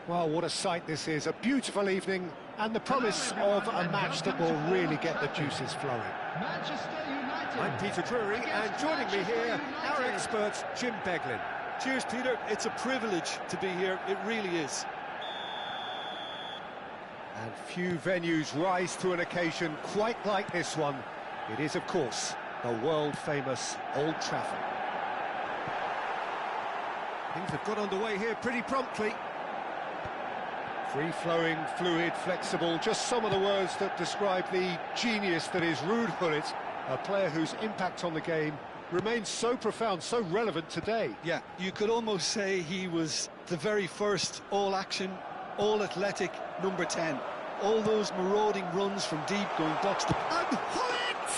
Well, what a sight this is. A beautiful evening and the promise of a match that will really get the juices flowing. I'm Peter Drury, and joining me here, our expert, Jim Beglin. Cheers, Peter. It's a privilege to be here. It really is. And few venues rise to an occasion quite like this one. It is, of course, the world-famous Old Trafford. Things have got underway here pretty promptly. Free-flowing, fluid, flexible, just some of the words that describe the genius that is Ruud Gullit, a player whose impact on the game remains so profound, so relevant today. Yeah, you could almost say he was the very first all-action, all-athletic number 10. All those marauding runs from deep going box to... And Gullit!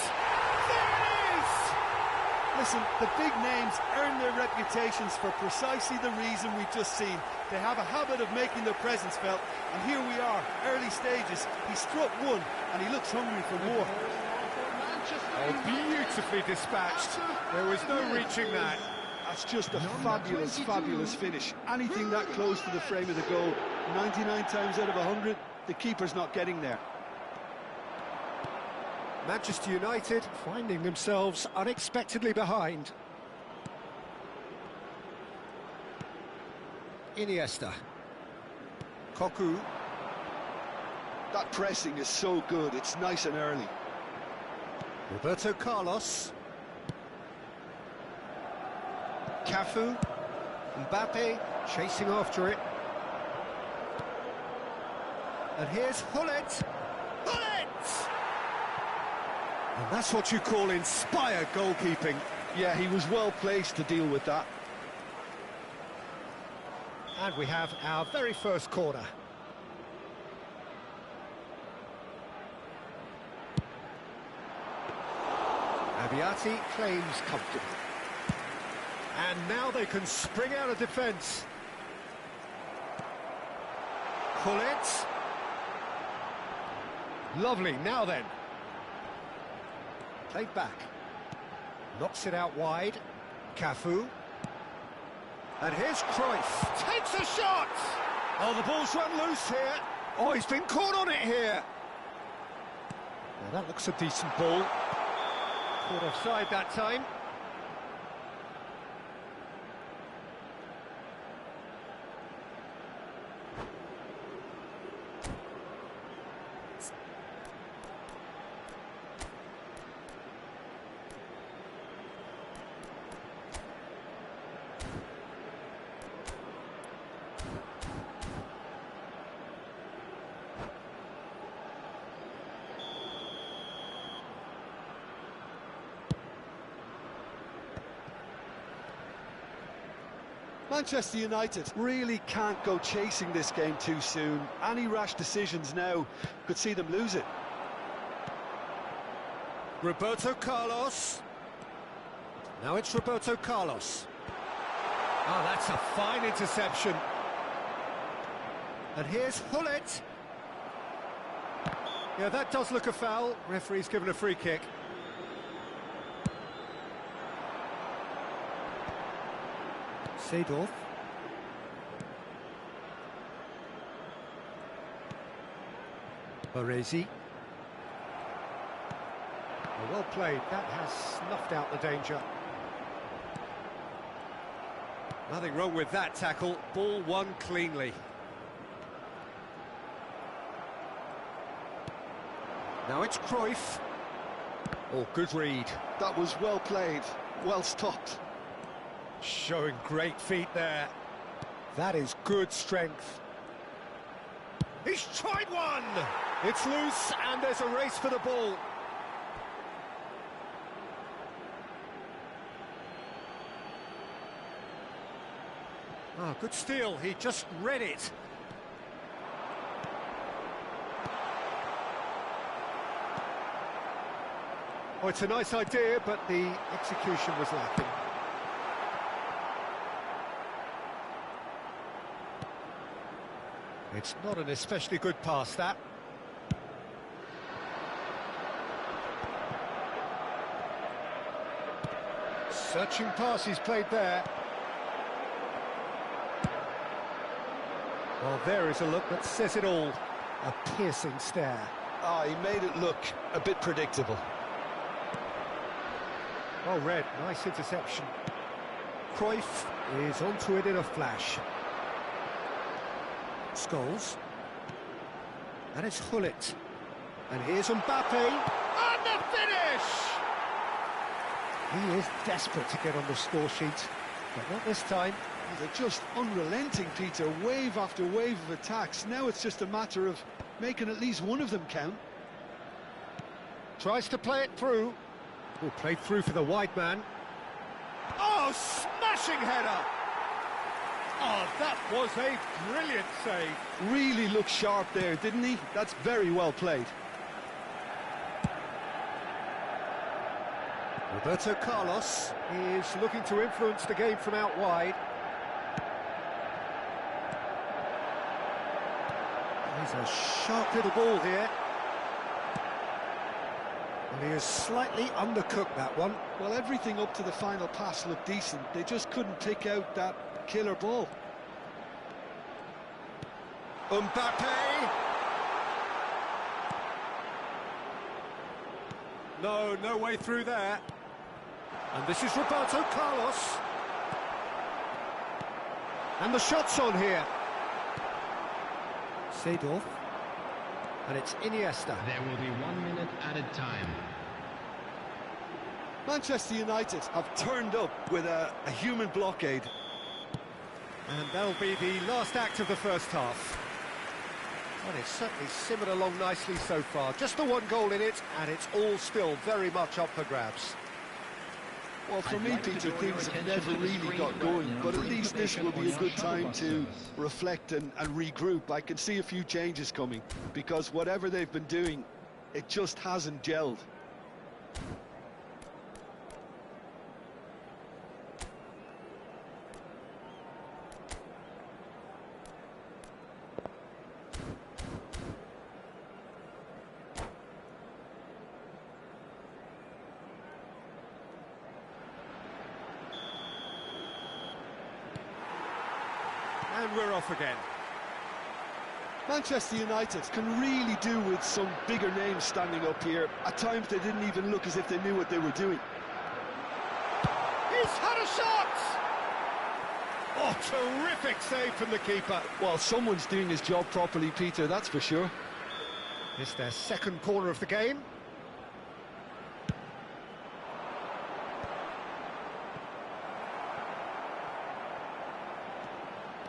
There it is! Listen, the big names earn their reputations for precisely the reason we've just seen. They have a habit of making their presence felt, and here we are, early stages. He struck one, and he looks hungry for more. Oh, beautifully dispatched. There was no reaching that. That's just a fabulous, fabulous finish. Anything that close to the frame of the goal, 99 times out of 100, the keeper's not getting there. Manchester United finding themselves unexpectedly behind. Iniesta. Cocu. That pressing is so good, it's nice and early. Roberto Carlos. Cafu. Mbappe chasing after it. And here's Gullit. Gullit! And that's what you call inspired goalkeeping. Yeah, he was well placed to deal with that. And we have our very first corner. Abiati claims comfortably. And now they can spring out of defence. Gullit. Lovely, now then. Played back. Knocks it out wide. Cafu. And here's Cruyff. Takes a shot! Oh, the ball's run loose here. Oh, he's been caught on it here. Well, that looks a decent ball. Caught offside that time. Manchester United really can't go chasing this game too soon. Any rash decisions now could see them lose it. Roberto Carlos. Now it's Roberto Carlos. Oh, that's a fine interception. And here's Gullit. Yeah, that does look a foul. Referee's given a free kick. Seedorf. Baresi. Well played. That has snuffed out the danger. Nothing wrong with that tackle. Ball won cleanly. Now it's Cruyff. Oh, good read. That was well played, well stopped. Showing great feet there. That is good strength. He's tried one! It's loose, and there's a race for the ball. Oh, good steal, he just read it. Oh, it's a nice idea, but the execution was lacking. It's not an especially good pass, that. Searching pass he's played there. Well, there is a look that says it all. A piercing stare. Ah, he made it look a bit predictable. Well read, nice interception. Cruyff is onto it in a flash. Scholes. And it's Hullet. And here's Mbappe. And the finish! He is desperate to get on the score sheet, but not this time. They're just unrelenting, Peter. Wave after wave of attacks. Now it's just a matter of making at least one of them count. Tries to play it through. Oh, played through for the wide man. Oh, smashing header! Oh, that was a brilliant save. Really looked sharp there, didn't he? That's very well played. Roberto Carlos is looking to influence the game from out wide. He's a sharp little ball here. And he has slightly undercooked that one. Well, everything up to the final pass looked decent. They just couldn't pick out that killer ball. Mbappe! No way through there. And this is Roberto Carlos. And the shot's on here. Seedorf. And it's Iniesta. There will be 1 minute added time. Manchester United have turned up with a human blockade. And that'll be the last act of the first half. Well, it's certainly simmered along nicely so far. Just the one goal in it, and it's all still very much up for grabs. Well, for me, Peter, things have never really got going, but at least this will be a good time to reflect and regroup. I can see a few changes coming, because whatever they've been doing, it just hasn't gelled. And we're off again. Manchester United can really do with some bigger names standing up here. At times they didn't even look as if they knew what they were doing. He's had a shot! Oh, terrific save from the keeper. Well, someone's doing his job properly, Peter, that's for sure. It's their second corner of the game.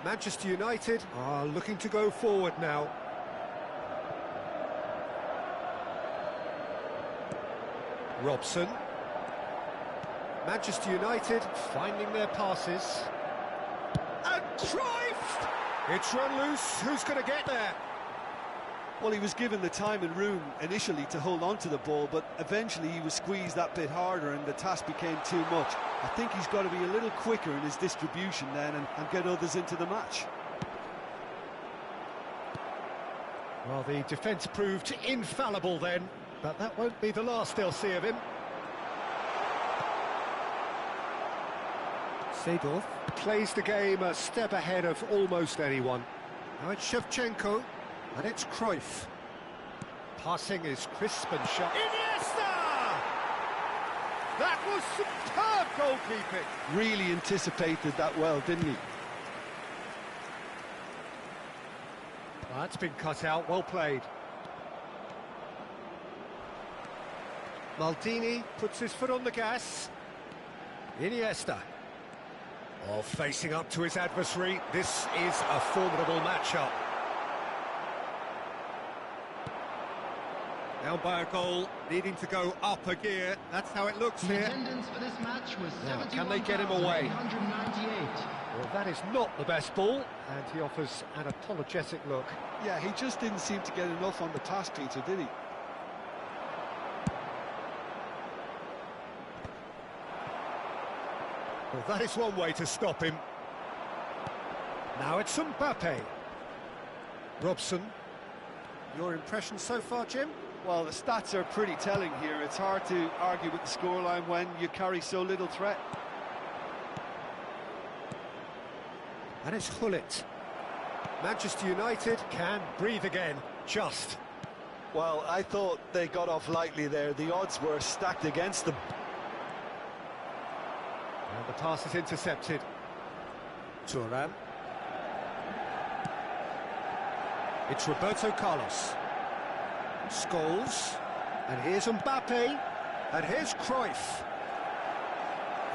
Manchester United are looking to go forward now. Robson. Manchester United finding their passes. And Cruyff! It's run loose. Who's going to get there? Well, he was given the time and room initially to hold on to the ball, but eventually he was squeezed that bit harder and the task became too much. I think he's got to be a little quicker in his distribution then and get others into the match. Well, the defence proved infallible then, but that won't be the last they'll see of him. Seedorf plays the game a step ahead of almost anyone. Now it's Shevchenko. And it's Cruyff. Passing is crisp and sharp. Iniesta! That was superb goalkeeping. Really anticipated that well, didn't he? Well, that's been cut out, well played. Maldini puts his foot on the gas. Iniesta. Oh, facing up to his adversary, this is a formidable matchup. Down by a goal, needing to go up a gear. That's how it looks here. Attendance for this match was Now, can they get him away? 71,898. Well, that is not the best ball, and he offers an apologetic look. Yeah, he just didn't seem to get enough on the pass, Peter, did he? Well, that is one way to stop him. Now it's Mbappe. Robson. Your impression so far, Jim? Well, the stats are pretty telling here. It's hard to argue with the scoreline when you carry so little threat. And it's Hullet. Manchester United can breathe again, just. Well, I thought they got off lightly there. The odds were stacked against them. And the pass is intercepted. Thuram. It's Roberto Carlos. Scholes. And here's Mbappe. And here's Cruyff.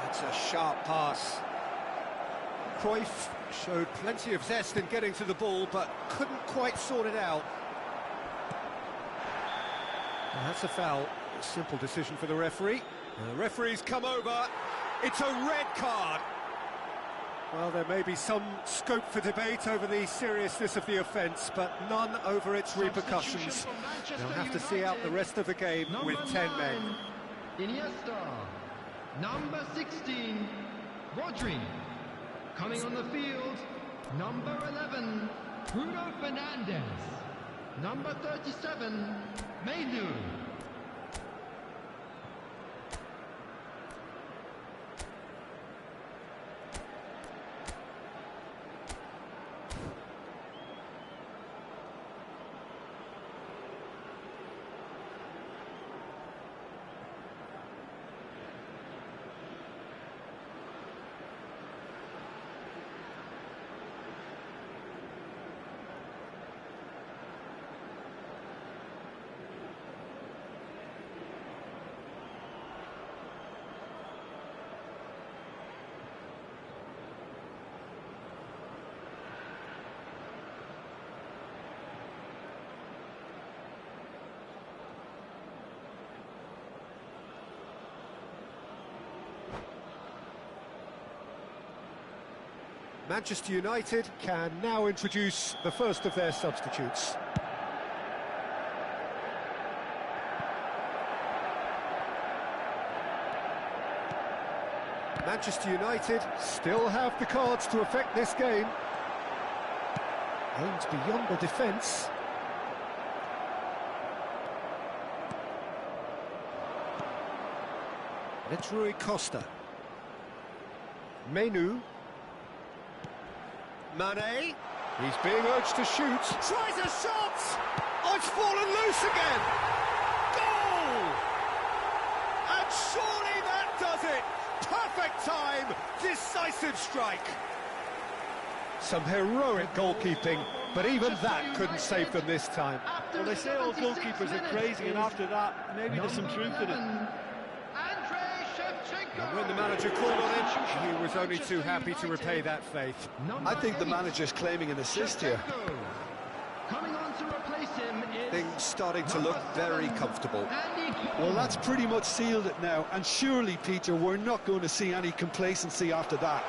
That's a sharp pass. Cruyff showed plenty of zest in getting to the ball, but couldn't quite sort it out. And that's a foul. A simple decision for the referee. And the referee's come over. It's a red card. Well, there may be some scope for debate over the seriousness of the offence, but none over its repercussions. They'll have to see out the rest of the game with 10 men. Iniesta. Number 16, Rodri. Coming on the field, number 11, Bruno Fernandes. Number 37, NeW. Manchester United can now introduce the first of their substitutes. Manchester United still have the cards to affect this game. Aims beyond the defence. It's Rui Costa. NeW. Mane, he's being urged to shoot, tries a shot! Oh, it's fallen loose again! Goal! And surely that does it! Perfect time, decisive strike! Some heroic goalkeeping, but even that couldn't save them this time. Well, they say all goalkeepers are crazy, and after that, maybe there's some truth in it. And when the manager called on him, he was only too happy to repay that faith. I think the manager's claiming an assist here. Coming on to replace him is Things starting to look very comfortable. Well, that's pretty much sealed it now, and surely, Peter, we're not going to see any complacency after that.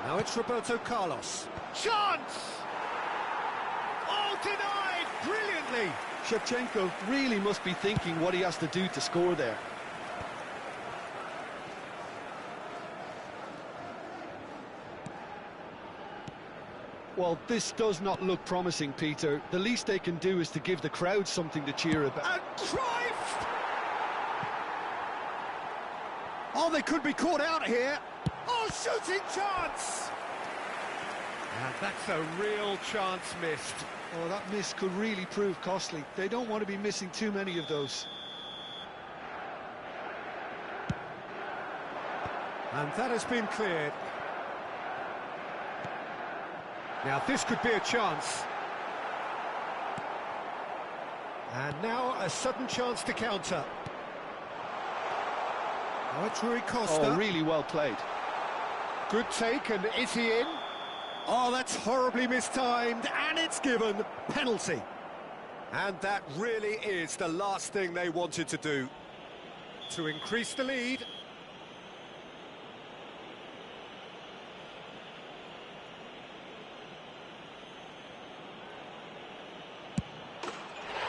Now it's Roberto Carlos. Chance! Oh, denied brilliantly! Shevchenko really must be thinking what he has to do to score there. Well, this does not look promising, Peter. The least they can do is to give the crowd something to cheer about. And Cruyff! Oh, they could be caught out here. Oh, shooting chance! And that's a real chance missed. Oh, that miss could really prove costly. They don't want to be missing too many of those. And that has been cleared. Now this could be a chance. And now a sudden chance to counter. Oh, it's Rui Costa. Oh, really well played. Good take, and is he in? Oh, that's horribly mistimed, and it's given penalty. And that really is the last thing they wanted to do, to increase the lead.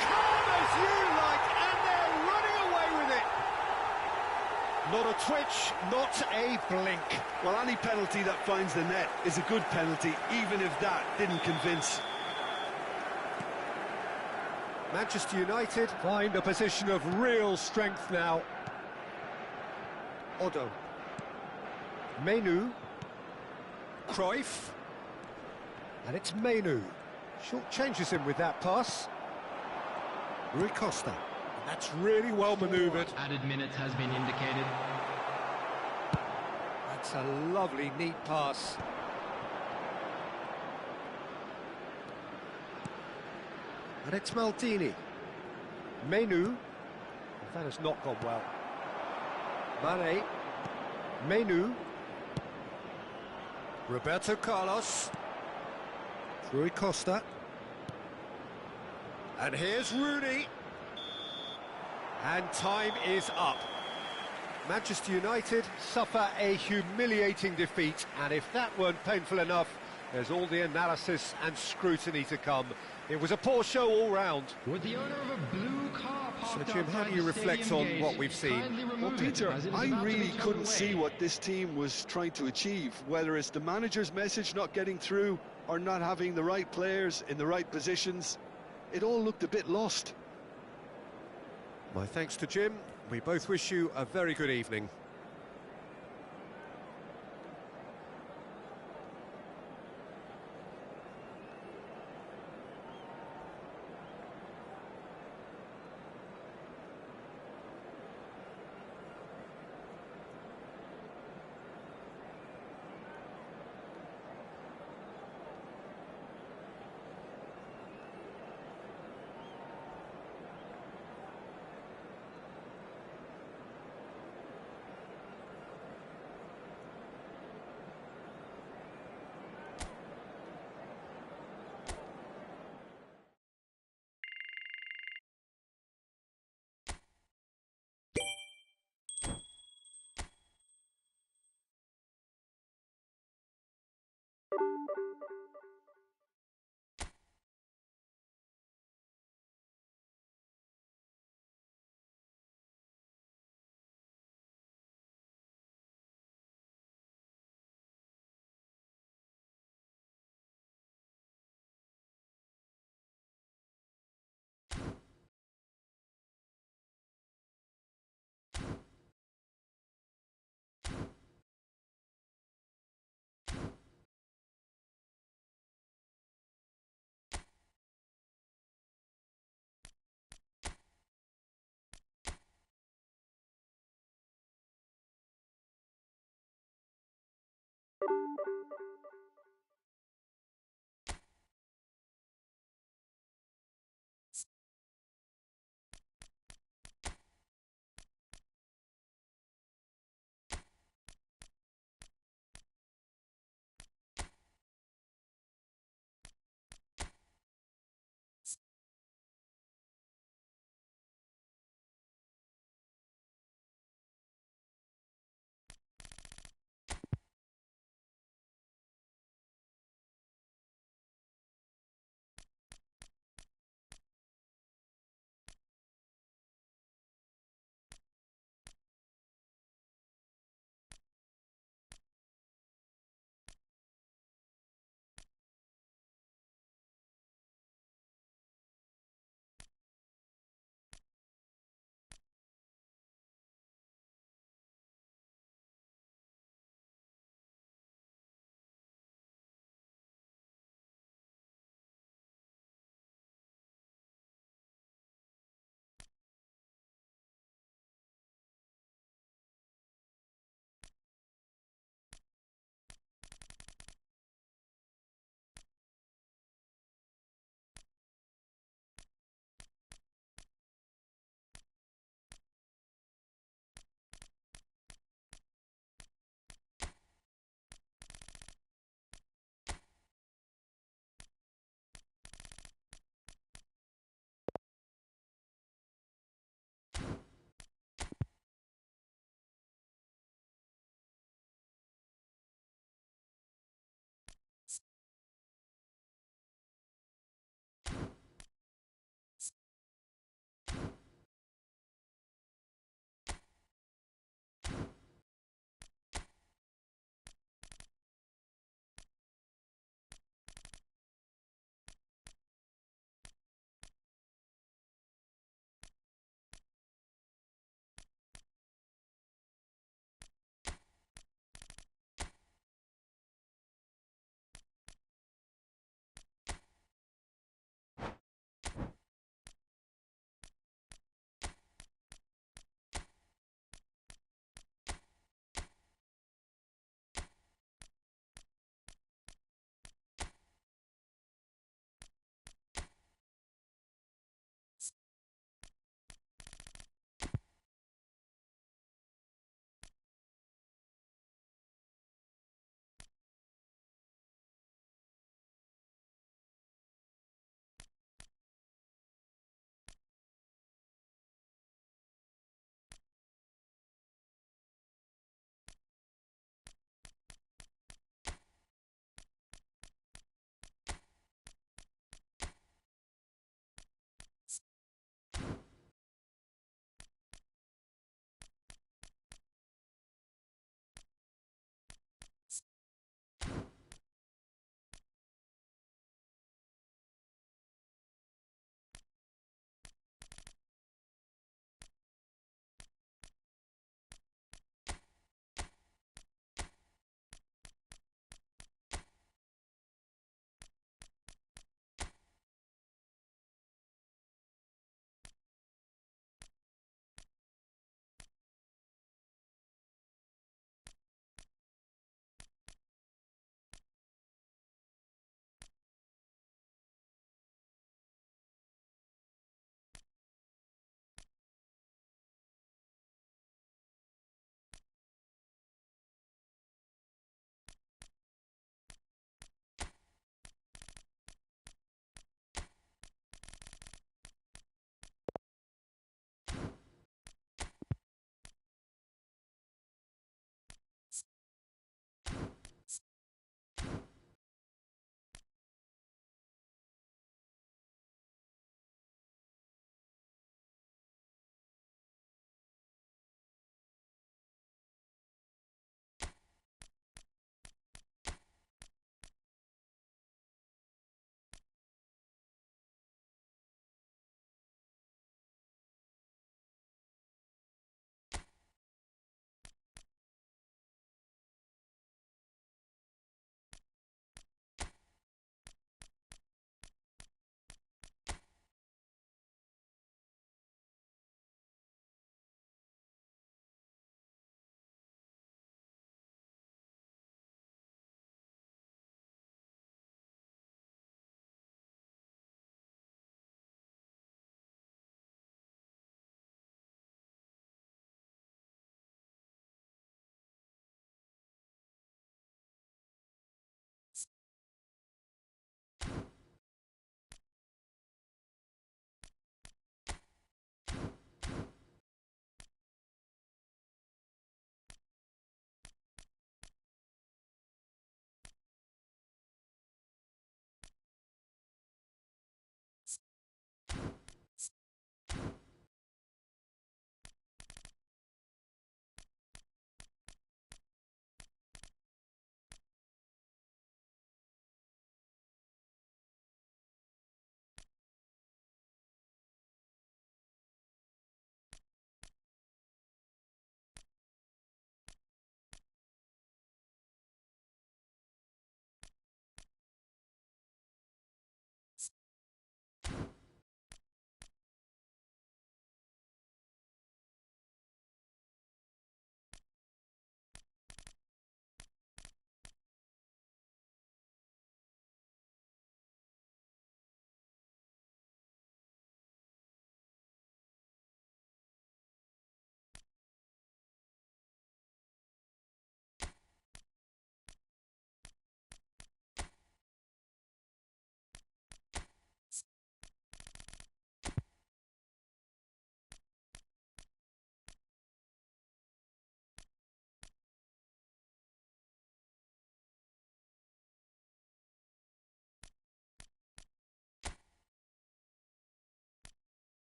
Calm as you like, and they're running away with it. Not a twitch, not a blink. Well, any penalty that finds the net is a good penalty, even if that didn't convince. Manchester United find a position of real strength now. Odo. NeW. Cruyff. And it's NeW. Short changes him with that pass. Rui Costa. And that's really well manoeuvred. Added minutes has been indicated. That's a lovely, neat pass. And it's Maldini. NeW. That has not gone well. Mane. NeW. Roberto Carlos. Rui Costa. And here's Rooney. And time is up. Manchester United suffer a humiliating defeat, and if that weren't painful enough, there's all the analysis and scrutiny to come. It was a poor show all round. With the owner of a blue car So, parked Jim, how do outside you the reflect stadium on gate, what we've seen? kindly remove Well, it, Peter, as it is I about to be really towed couldn't away. see what this team was trying to achieve, whether it's the manager's message not getting through or not having the right players in the right positions. It all looked a bit lost. My thanks to Jim. We both wish you a very good evening.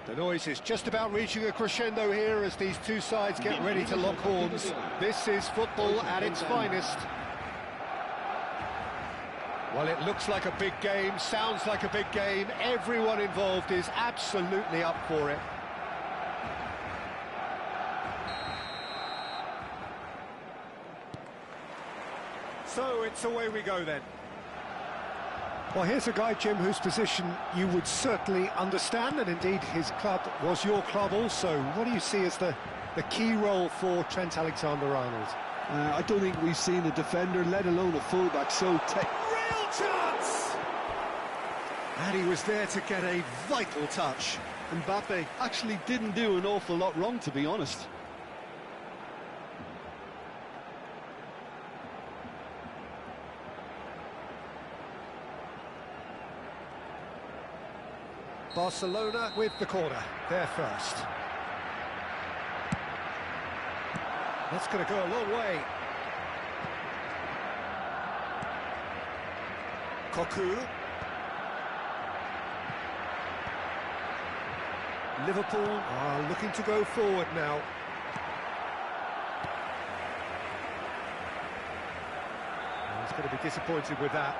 The noise is just about reaching a crescendo here as these two sides get ready to lock horns. This is football at its finest. Well, it looks like a big game, sounds like a big game. Everyone involved is absolutely up for it. So it's away we go then. Well, here's a guy, Jim, whose position you would certainly understand, and indeed his club was your club also. What do you see as the key role for Trent Alexander-Arnold? I don't think we've seen a defender, let alone a fullback, so real chance! And he was there to get a vital touch. Mbappe actually didn't do an awful lot wrong, to be honest. Barcelona with the corner, there first. That's going to go a long way. Cocu. Liverpool are looking to go forward now. He's going to be disappointed with that.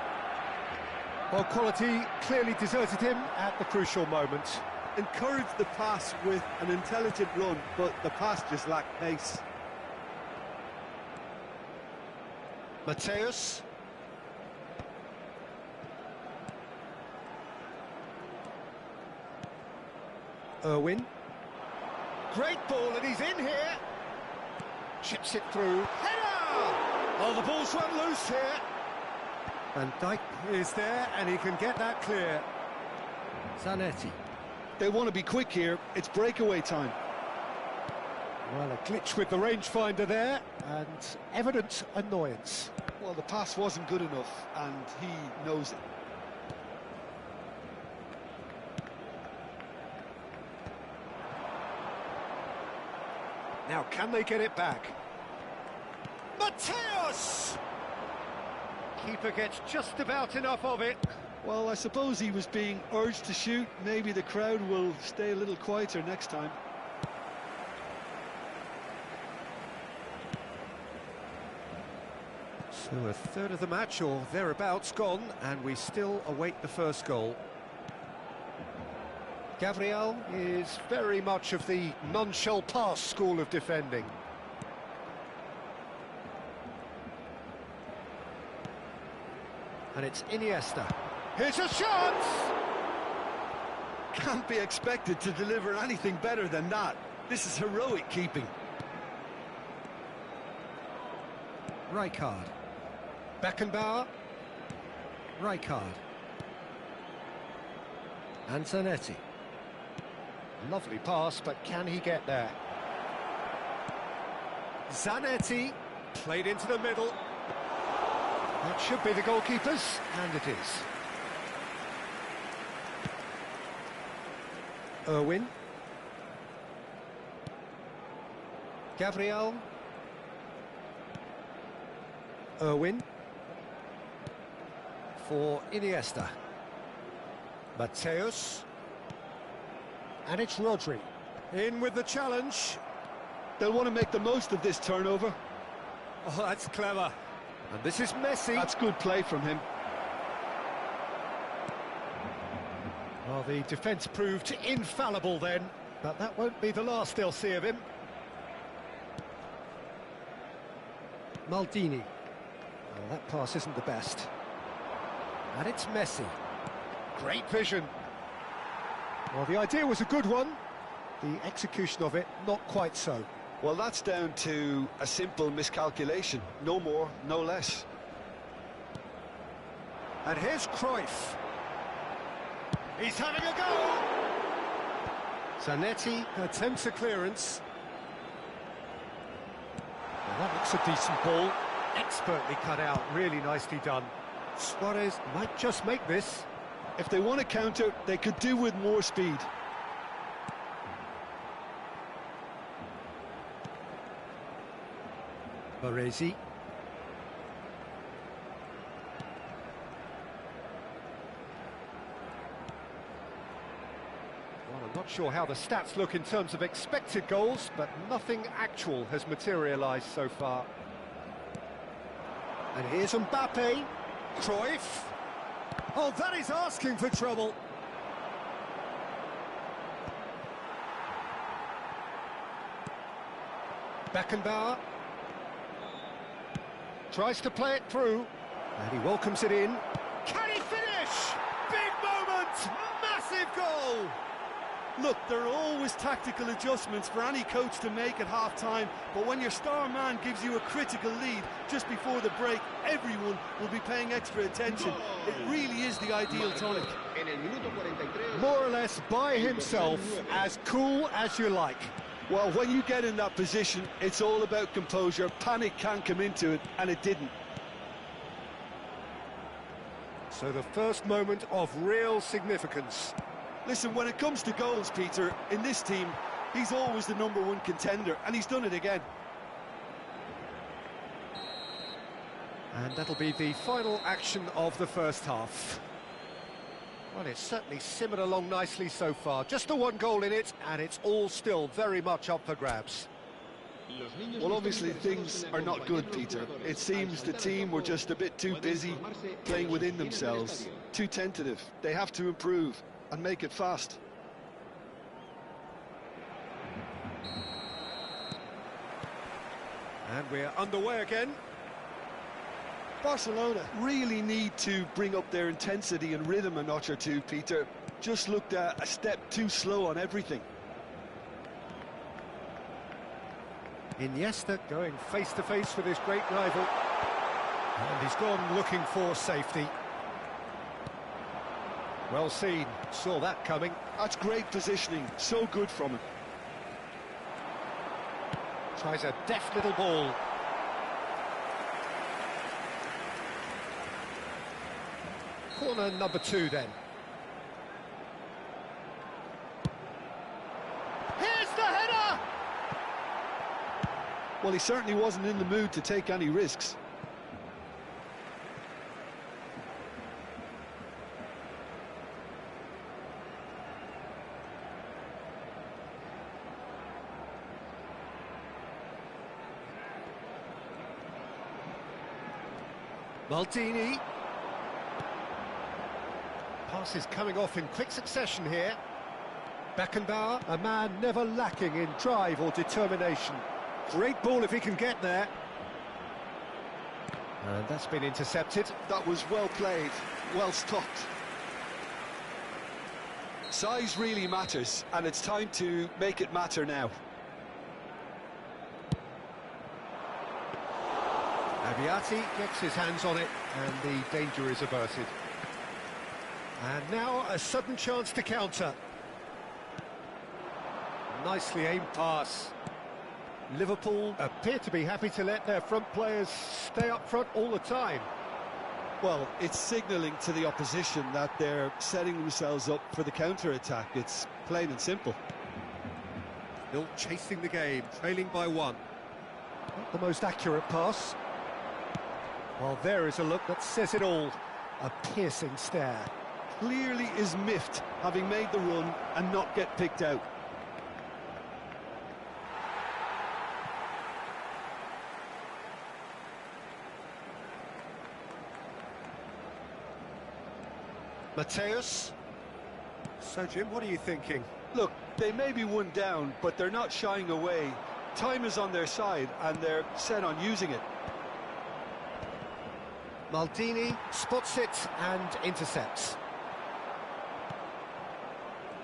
Well, quality clearly deserted him at the crucial moment. Encouraged the pass with an intelligent run, but the pass just lacked pace. Mateus. Irwin. Great ball, and he's in here. Chips it through. Header! Oh, the ball's run loose here. Van Dijk is there, and he can get that clear. Zanetti. They want to be quick here. It's breakaway time. Well, a glitch with the rangefinder there, and evident annoyance. Well, the pass wasn't good enough, and he knows it. Now, can they get it back? Mateus! Keeper gets just about enough of it. Well, I suppose he was being urged to shoot. Maybe the crowd will stay a little quieter next time. So a third of the match, or thereabouts, gone, and we still await the first goal. Gabriel is very much of the none-shall-pass school of defending. And it's Iniesta. Here's a shot! Can't be expected to deliver anything better than that. This is heroic keeping. Rijkaard. Beckenbauer. Rijkaard. And Zanetti. Lovely pass, but can he get there? Zanetti played into the middle. That should be the goalkeeper's, and it is. Irwin. Gabriel. Irwin. For Iniesta. Mateus. And it's Rodri. In with the challenge. They'll want to make the most of this turnover. Oh, that's clever. And this is Messi. That's good play from him. Well, the defence proved infallible then, but that won't be the last they'll see of him. Maldini. Well, that pass isn't the best. And it's Messi. Great vision. Well, the idea was a good one. The execution of it, not quite so. Well, that's down to a simple miscalculation. No more, no less. And here's Cruyff. He's having a go! Zanetti attempts a clearance. Well, that looks a decent ball. Expertly cut out, really nicely done. Suarez might just make this. If they want to counter, they could do with more speed. Baresi. Well, I'm not sure how the stats look in terms of expected goals, but nothing actual has materialised so far. And here's Mbappe. Cruyff. Oh, that is asking for trouble. Beckenbauer tries to play it through, and he welcomes it in. Can he finish? Big moment! Massive goal! Look, there are always tactical adjustments for any coach to make at half-time, but when your star man gives you a critical lead just before the break, everyone will be paying extra attention. It really is the ideal tonic. More or less by himself, as cool as you like. Well, when you get in that position, it's all about composure. Panic can come into it, and it didn't. So the first moment of real significance. Listen, when it comes to goals, Peter, in this team, he's always the #1 contender, and he's done it again. And that'll be the final action of the first half. Well, it's certainly simmered along nicely so far. Just the one goal in it, and it's all still very much up for grabs. Well, obviously things are not good, Peter. It seems the team were just a bit too busy playing within themselves, too tentative. They have to improve and make it fast. And we're underway again. Barcelona really need to bring up their intensity and rhythm a notch or two, Peter. Just looked a step too slow on everything. Iniesta going face-to-face with his great rival. And he's gone looking for safety. Well seen, saw that coming. That's great positioning, so good from him. Tries a deft little ball. Corner number 2 then. Here's the header! Well, he certainly wasn't in the mood to take any risks. Maldini. Pass is coming off in quick succession here. Beckenbauer, a man never lacking in drive or determination. Great ball if he can get there. And that's been intercepted. That was well played, well stopped. Size really matters, and it's time to make it matter now. Abiati gets his hands on it, and the danger is averted. And now a sudden chance to counter. Nicely aimed pass. Liverpool appear to be happy to let their front players stay up front all the time. Well, it's signalling to the opposition that they're setting themselves up for the counter-attack. It's plain and simple. Still chasing the game, trailing by 1. Not the most accurate pass. Well, there is a look that says it all. A piercing stare. Clearly is miffed, having made the run and not get picked out. Mateus. So, Jim, what are you thinking? Look, they may be 1 down, but they're not shying away. Time is on their side, and they're set on using it. Maldini spots it and intercepts.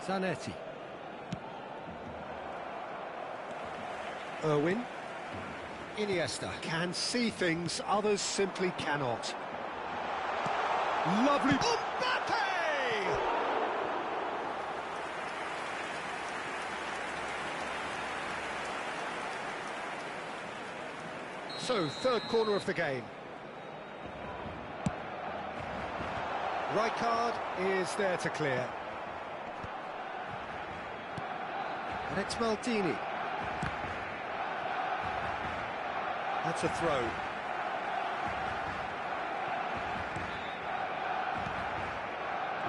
Zanetti. Irwin. Iniesta can see things others simply cannot. Lovely. Mbappe! So, third corner of the game. Rijkaard is there to clear. And it's Maldini. That's a throw.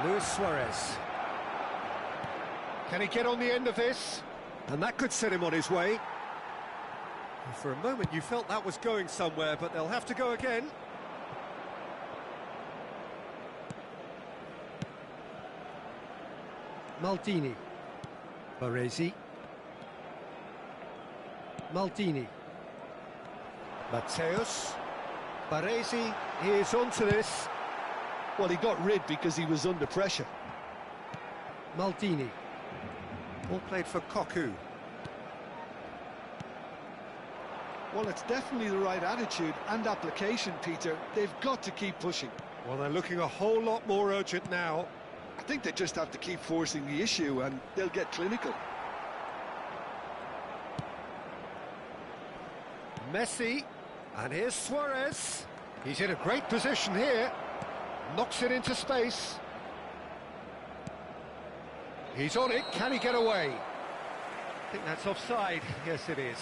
Luis Suarez. Can he get on the end of this? And that could set him on his way. For a moment you felt that was going somewhere, but they'll have to go again. Maldini. Baresi. Maldini. Mateus. Baresi is onto this. Well, he got rid because he was under pressure. Maldini. All played for Koku. Well, it's definitely the right attitude and application, Peter. They've got to keep pushing. Well, they're looking a whole lot more urgent now. I think they just have to keep forcing the issue and they'll get clinical. Messi. And here's Suarez. He's in a great position here. Knocks it into space. He's on it. Can he get away? I think that's offside. Yes, it is.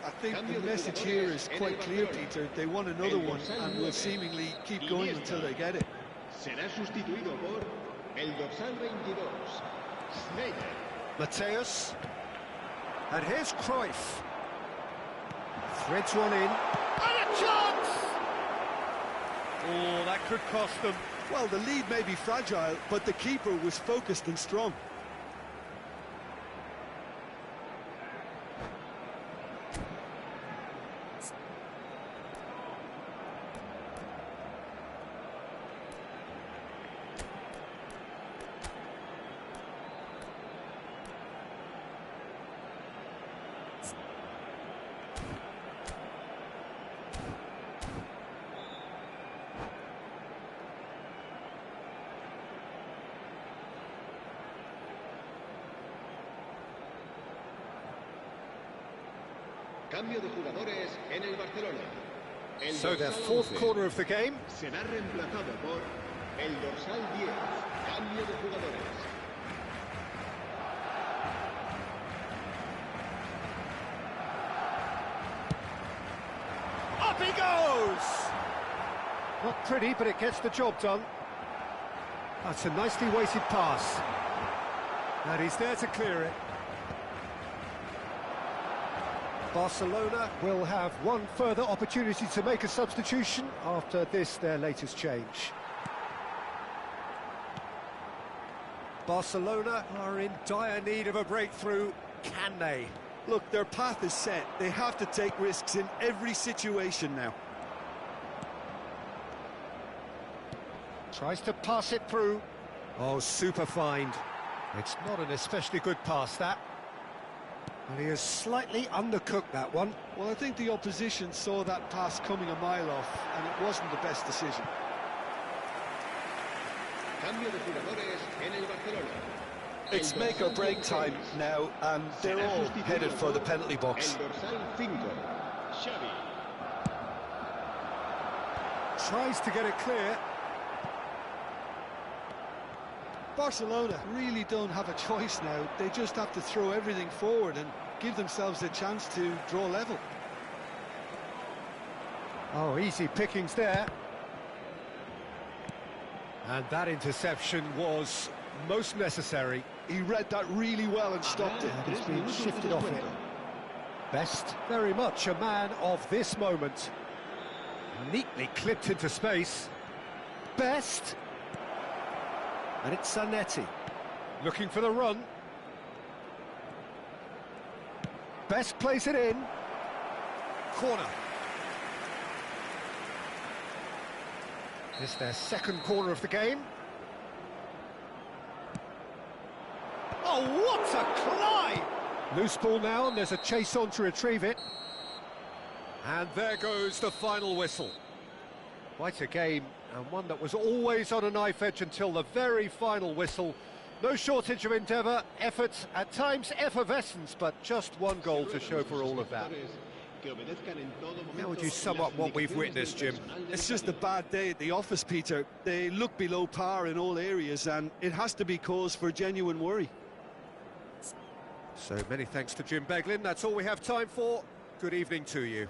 I think the message here is quite clear, Peter. They want another one and will seemingly keep going until they get it. Será sustituido por el dorsal 22, Schneider. Mateus. And here's Cruyff. Threads one in. And a chance! Oh, that could cost them. Well, the lead may be fragile, but the keeper was focused and strong. Cambio de jugadores en el Barcelona. So their fourth corner of the game. Será reemplazado por el dorsal 10. Cambio de jugadores. Up he goes! Not pretty, but it gets the job done. That's a nicely weighted pass. And he's there to clear it. Barcelona will have one further opportunity to make a substitution after this, their latest change. Barcelona are in dire need of a breakthrough. Can they? Look, their path is set. They have to take risks in every situation now. Tries to pass it through. Oh, super find. It's not an especially good pass, that. And he has slightly undercooked that one. Well, I think the opposition saw that pass coming a mile off, and it wasn't the best decision. Cambio de jugadores en el Barcelona. It's make or break time now, and they're all headed for the penalty box. El dorsal 5. Xavi. Tries to get it clear. Barcelona really don't have a choice now. They just have to throw everything forward and give themselves a chance to draw level. Oh, easy pickings there. And that interception was most necessary. He read that really well and stopped it. And he's been shifted off it. Best, very much a man of this moment. Neatly clipped into space. Best. And it's Zanetti. Looking for the run. Best plays it in. Corner. It's their second corner of the game. Oh, what a climb! Loose ball now, and there's a chase on to retrieve it. And there goes the final whistle. Quite a game, and one that was always on a knife edge until the very final whistle. No shortage of endeavour, effort, at times effervescence, but just one goal to show for all of that. How would you sum up what we've witnessed, Jim? It's just a bad day at the office, Peter. They look below par in all areas, and it has to be cause for genuine worry. So many thanks to Jim Beglin. That's all we have time for. Good evening to you.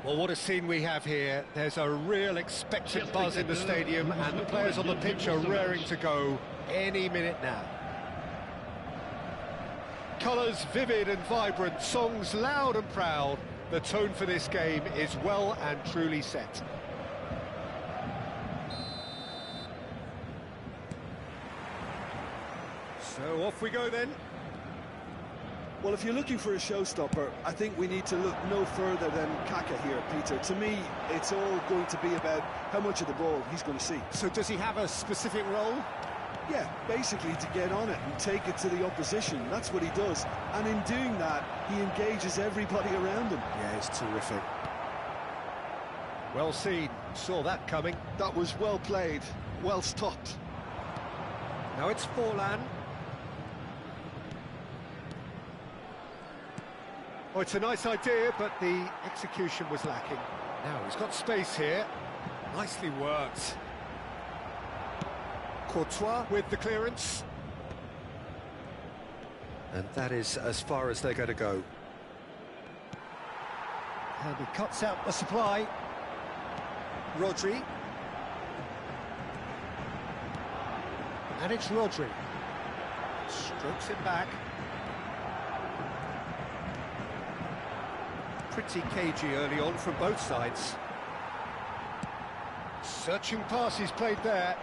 Well, what a scene we have here. There's a real expectant buzz in the stadium, and the players on the pitch are raring to go any minute now. Colours vivid and vibrant, songs loud and proud. The tone for this game is well and truly set. So off we go then. Well, if you're looking for a showstopper, I think we need to look no further than Kaka here, Peter. To me, it's all going to be about how much of the ball he's going to see. So does he have a specific role? Yeah, basically to get on it and take it to the opposition. That's what he does. And in doing that, he engages everybody around him. Yeah, it's terrific. Well seen. Saw that coming. That was well played, well stopped. Now it's Forlan. Oh, it's a nice idea, but the execution was lacking. Now he's got space here. Nicely worked. Courtois with the clearance. And that is as far as they're going to go. And he cuts out the supply. Rodri. And it's Rodri. Strokes it back. Pretty cagey early on from both sides. Searching pass he's played there.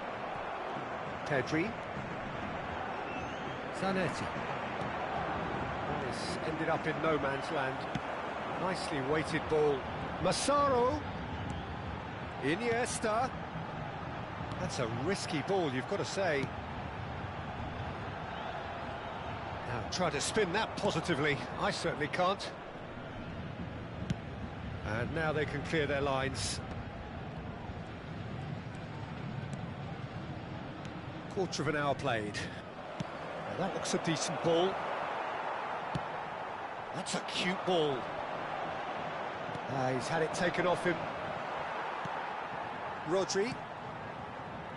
Pedri. Zanetti. This ended up in no man's land. Nicely weighted ball. Massaro. Iniesta. That's a risky ball, you've got to say. Now try to spin that positively. I certainly can't. And now they can clear their lines. Quarter of an hour played. Now that looks a decent ball. That's a cute ball. He's had it taken off him. Rodri.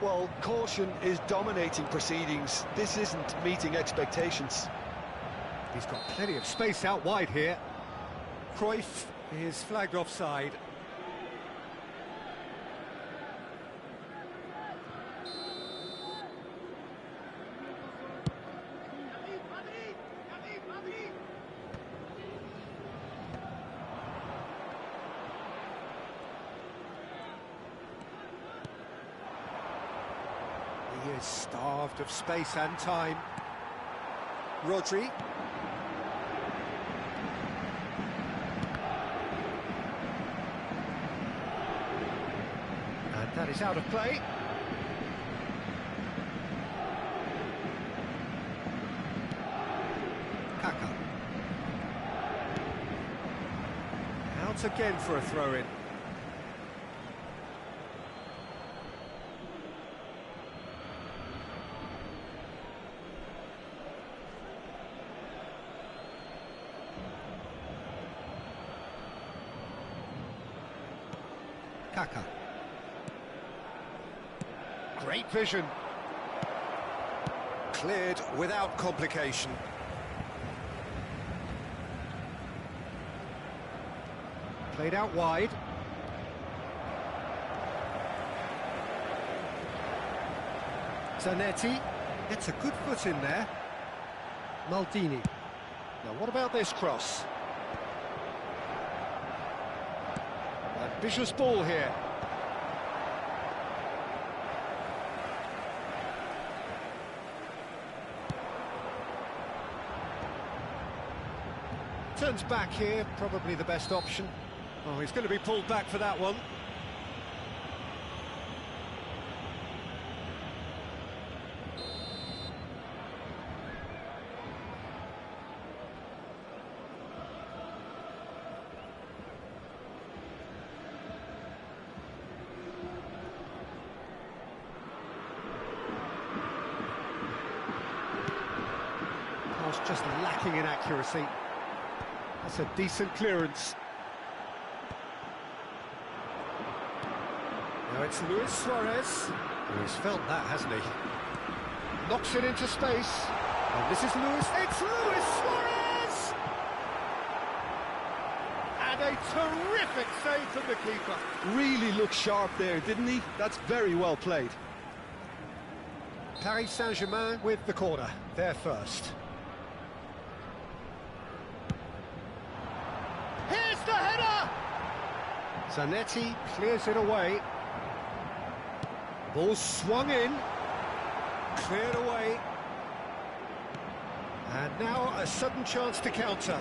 Well, caution is dominating proceedings. This isn't meeting expectations. He's got plenty of space out wide here. Cruyff is flagged offside. He is starved of space and time. Rodri. And that is out of play. Kaka. Out again for a throw-in. Kaka. Great vision. Cleared without complication. Played out wide. Zanetti gets a good foot in there. Maldini. Now what about this cross? Ambitious ball here. Turns back here, probably the best option. Oh, he's going to be pulled back for that one. Pass just lacking in accuracy. That's a decent clearance. Now it's Luis Suarez. He's felt that, hasn't he? Knocks it into space. And this is Luis. It's Luis Suarez! And And a terrific save from the keeper. Really looked sharp there, didn't he? That's very well played. Paris Saint-Germain with the corner, they're first. Here's the header! Zanetti clears it away. Ball swung in, cleared away. And now a sudden chance to counter.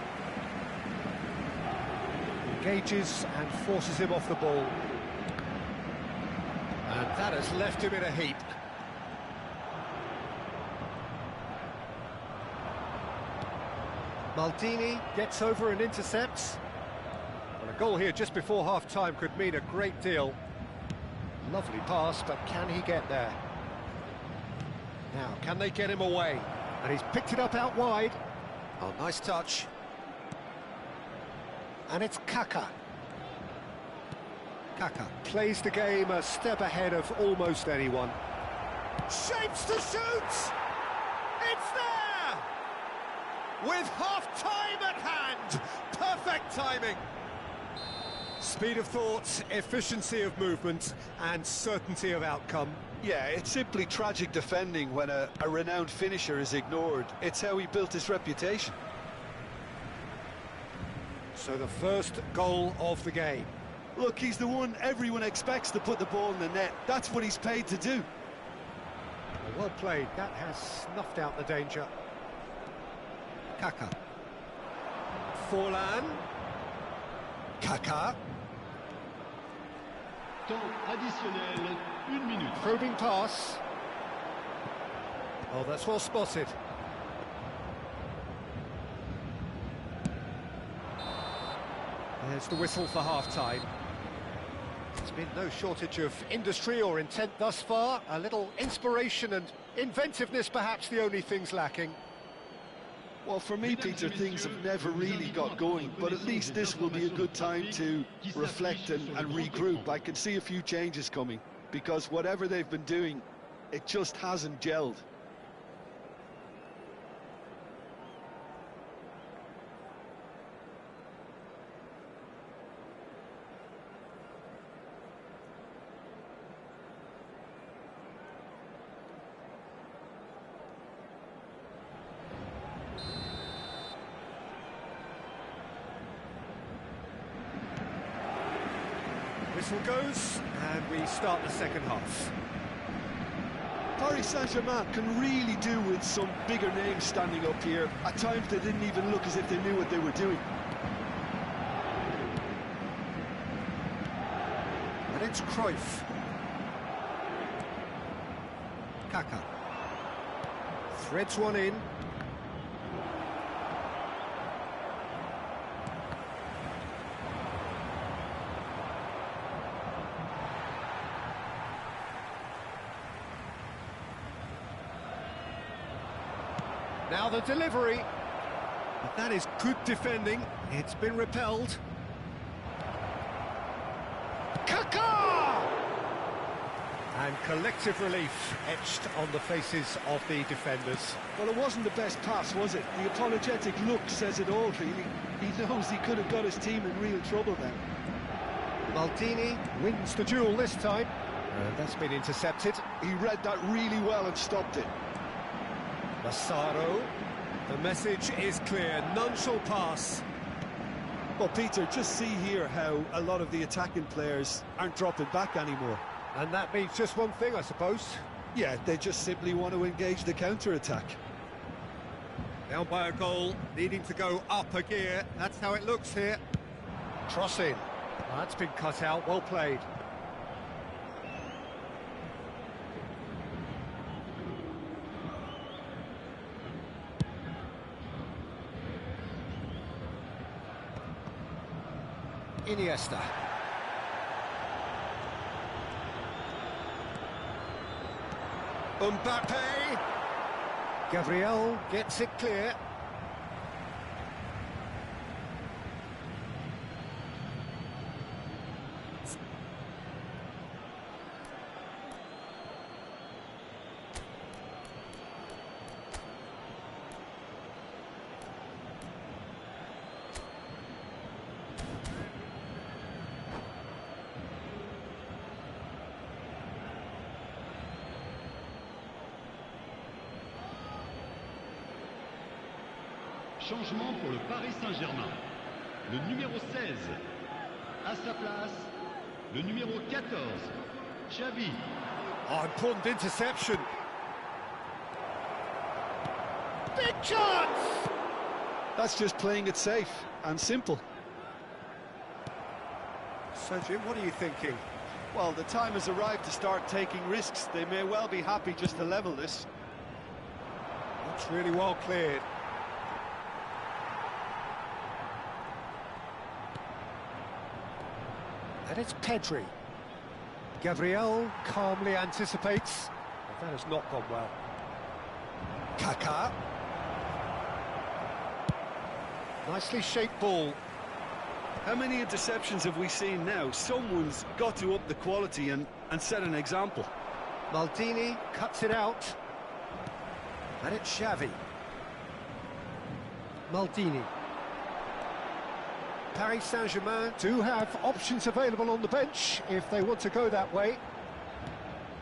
Engages and forces him off the ball. And that has left him in a heap. Maldini gets over and intercepts. Well, a goal here just before half-time could mean a great deal. Lovely pass, but can he get there? Now, can they get him away? And he's picked it up out wide. Oh, nice touch. And it's Kaka. Kaka plays the game a step ahead of almost anyone. Shapes to shoot! It's there! With half-time at hand! Perfect timing! Speed of thought, efficiency of movement, and certainty of outcome. Yeah, it's simply tragic defending when a renowned finisher is ignored. It's how he built his reputation. So the first goal of the game. Look, he's the one everyone expects to put the ball in the net. That's what he's paid to do. Well played, that has snuffed out the danger. Kaka. Forlan. Kaka. Temps additionnel, 1 minute. Probing pass. Oh, that's well spotted. There's the whistle for half-time. There's been no shortage of industry or intent thus far. A little inspiration and inventiveness, perhaps the only things lacking. Well, for me, Peter, things have never really got going, but at least this will be a good time to reflect and regroup. I can see a few changes coming, because whatever they've been doing, it just hasn't gelled. Whistle goes, and we start the second half. Paris Saint-Germain can really do with some bigger names standing up here. At times they didn't even look as if they knew what they were doing. And it's Cruyff. Kaka. Threads one in. Now the delivery. But that is good defending. It's been repelled. Kaka! And collective relief etched on the faces of the defenders. Well, it wasn't the best pass, was it? The apologetic look says it all, really. He knows he could have got his team in real trouble then. Maldini wins the duel this time. That's been intercepted. He read that really well and stopped it. Massaro. The message is clear. None shall pass. Well, Peter, just see here how a lot of the attacking players aren't dropping back anymore. And that means just one thing, I suppose. Yeah, they just simply want to engage the counter-attack. Down by a goal, needing to go up a gear. That's how it looks here. Crossing. That's been cut out, well played. Iniesta. Mbappe. Gabriel gets it clear. Changement pour le Paris Saint-Germain. Le numéro 16. À sa place, le numéro 14. Xavi. Oh, important interception. Big chance! That's just playing it safe and simple. So, Jim, what are you thinking? Well, the time has arrived to start taking risks. They may well be happy just to level this. That's really well cleared. And it's Pedri. Gabriel calmly anticipates. But that has not gone well. Kaká. Nicely shaped ball. How many interceptions have we seen now? Someone's got to up the quality and set an example. Maldini cuts it out. And it's Xavi. Maldini. Paris Saint-Germain do have options available on the bench if they want to go that way.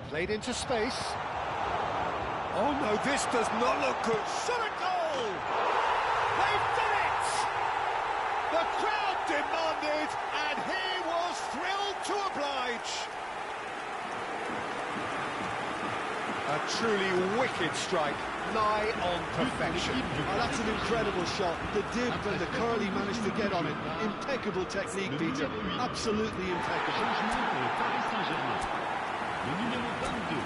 Played into space. Oh no, this does not look good. Shot a goal! They've done it! The crowd demanded, and he was thrilled to oblige. A truly wicked strike, nigh on perfection. Oh, that's an incredible shot. The dip and the curl he managed to get on it. Impeccable technique, Peter. Absolutely impeccable. Changement pour le Paris Saint-Germain. Le numéro 22.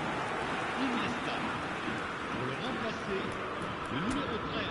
Iniesta. Pour le remplacer, le numéro 13.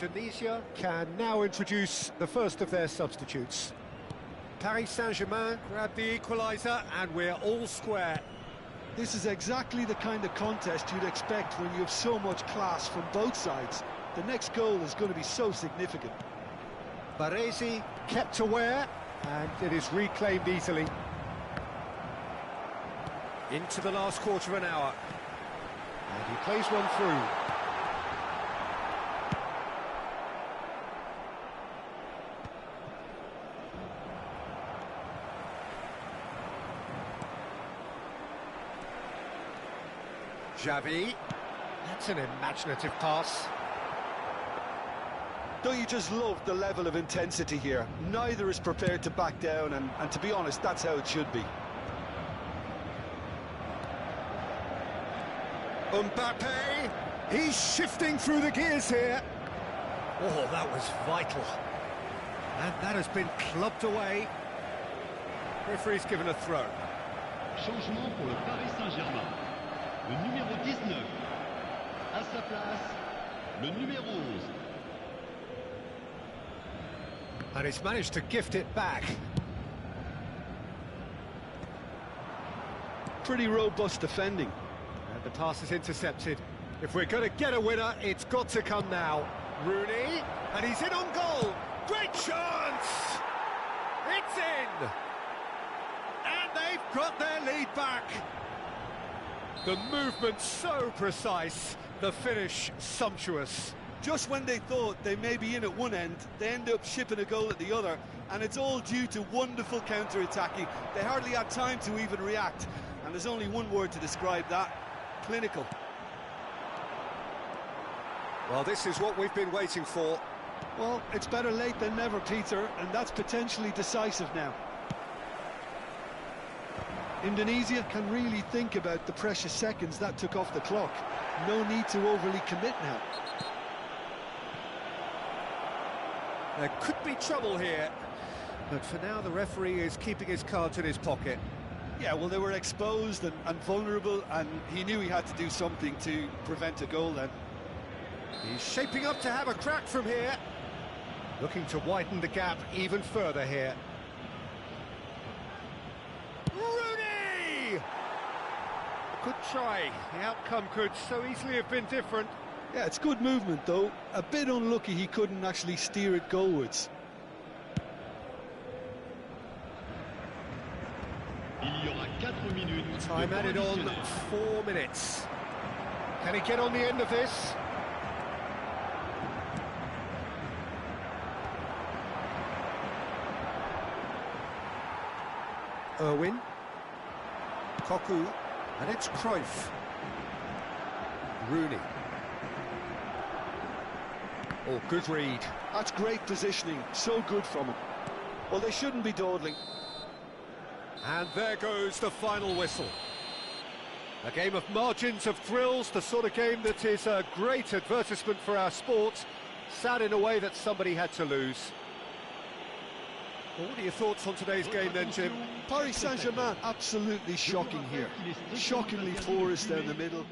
Indonesia can now introduce the first of their substitutes. Paris Saint-Germain grab the equaliser and we're all square. This is exactly the kind of contest you'd expect when you have so much class from both sides. The next goal is going to be so significant. Baresi kept aware and it is reclaimed easily. Into the last quarter of an hour. And he plays one through. Xavi, that's an imaginative pass. Don't you just love the level of intensity here? Neither is prepared to back down, and to be honest, that's how it should be. Mbappe, he's shifting through the gears here. Oh, that was vital. And that has been clubbed away. Referee's given a throw. Changement pour le Paris Saint-Germain. Le numéro 19. À sa place, le numéro 11. And he's managed to gift it back. Pretty robust defending. And the pass is intercepted. If we're going to get a winner, it's got to come now. Rooney, and he's in on goal. Great chance! It's in! And they've got their lead back. The movement so precise, the finish sumptuous. Just when they thought they may be in at one end, they end up shipping a goal at the other, and it's all due to wonderful counter-attacking. They hardly had time to even react, and there's only one word to describe that: clinical. Well, this is what we've been waiting for. Well, it's better late than never, Peter, and that's potentially decisive now. Indonesia can really think about the precious seconds that took off the clock. No need to overly commit now. There could be trouble here, but for now the referee is keeping his cards in his pocket. Yeah, well, they were exposed and vulnerable, and he knew he had to do something to prevent a goal then. He's shaping up to have a crack from here. Looking to widen the gap even further here. Rooney! Good try. The outcome could so easily have been different. Yeah, it's good movement, though. A bit unlucky he couldn't actually steer it goalwards. Il y aura 4 minutes. Time de added on, additionnel. 4 minutes. Can he get on the end of this? Irwin. Koku. And it's Cruyff. Rooney. Oh, good read. That's great positioning, so good from him. Well, they shouldn't be dawdling. And there goes the final whistle. A game of margins, of thrills, the sort of game that is a great advertisement for our sport. Sad in a way that somebody had to lose. Well, what are your thoughts on today's game then, Jim? Paris Saint-Germain, absolutely shocking here. Shockingly porous down the middle.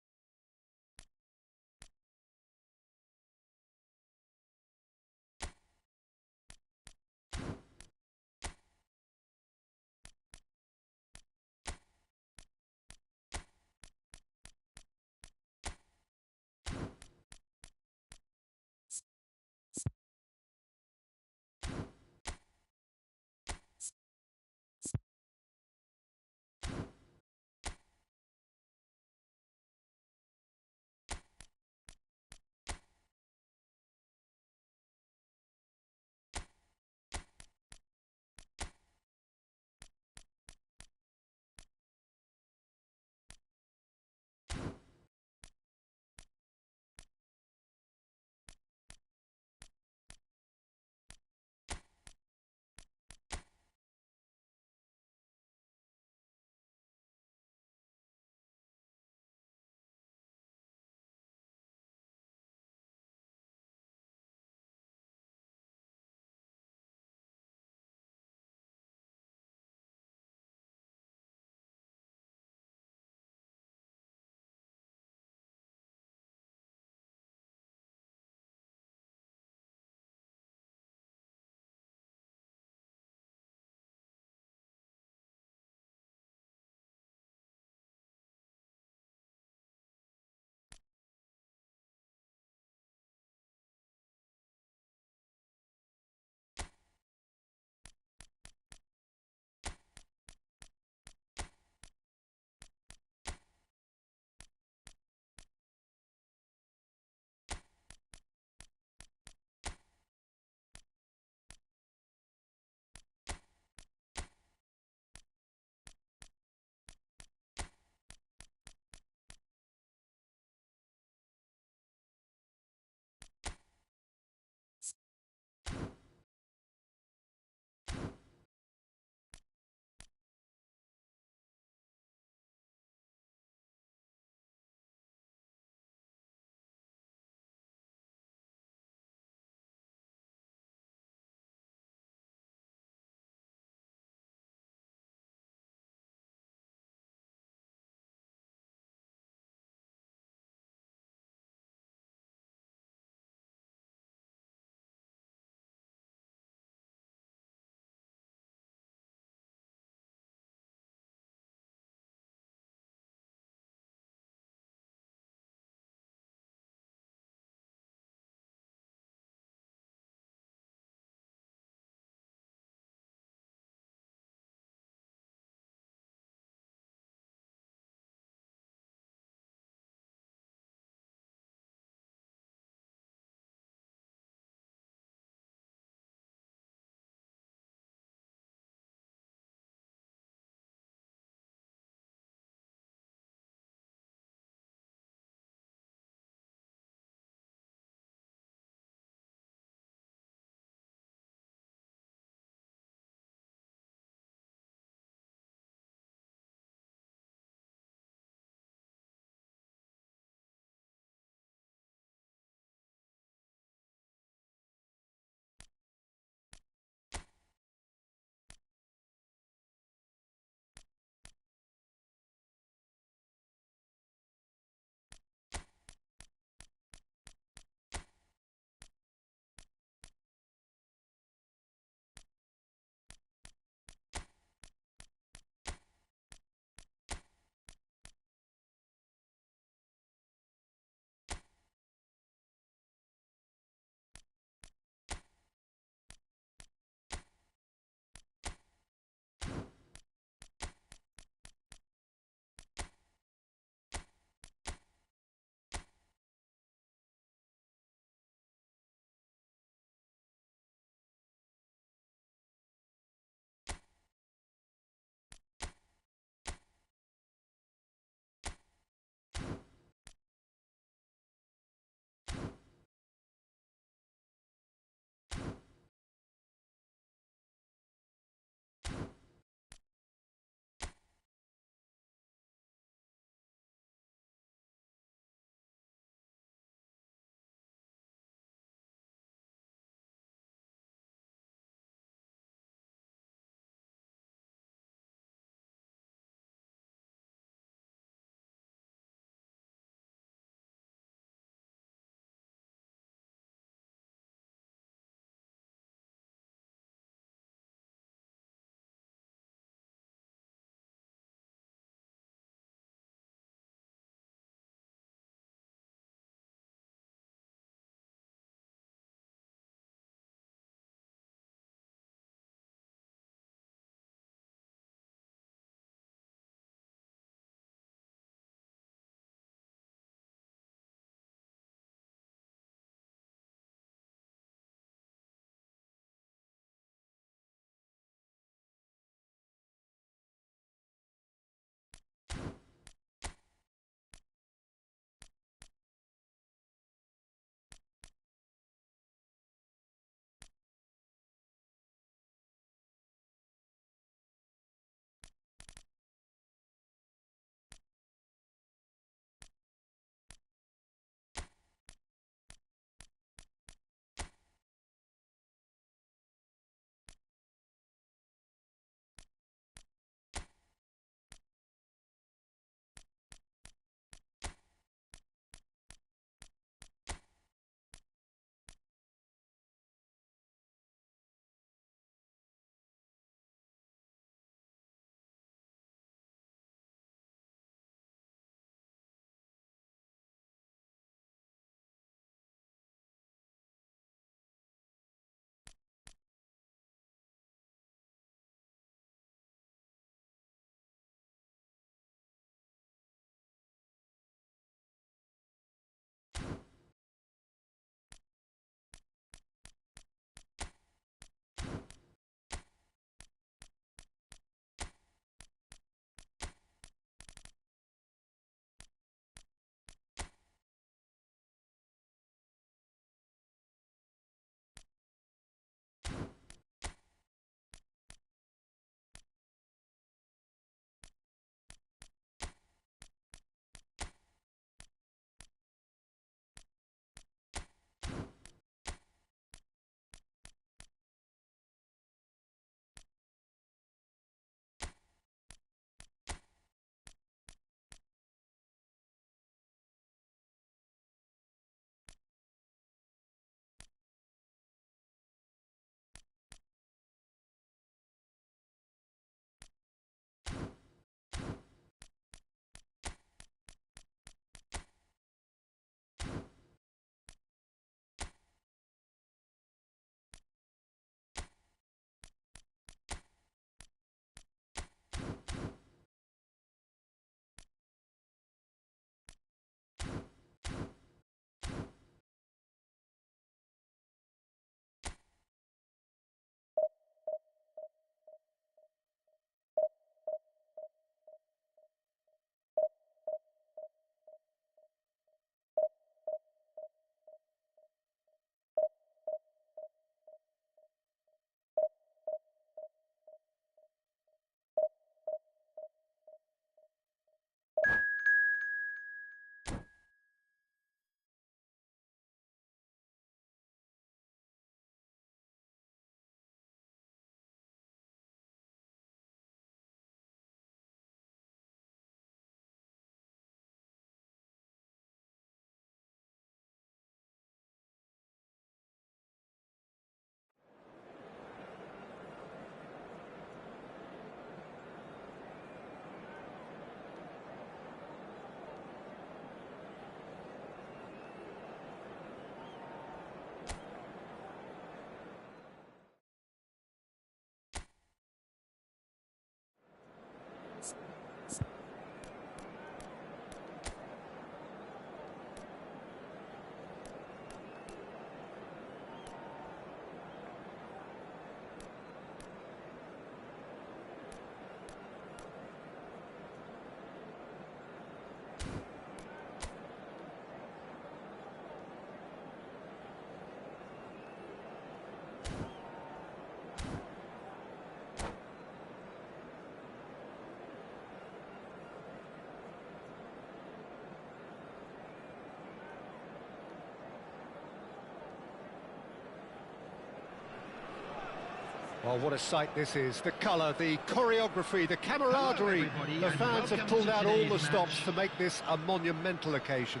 Well, what a sight this is. The colour, the choreography, the camaraderie. The fans have pulled out all the stops to make this a monumental occasion.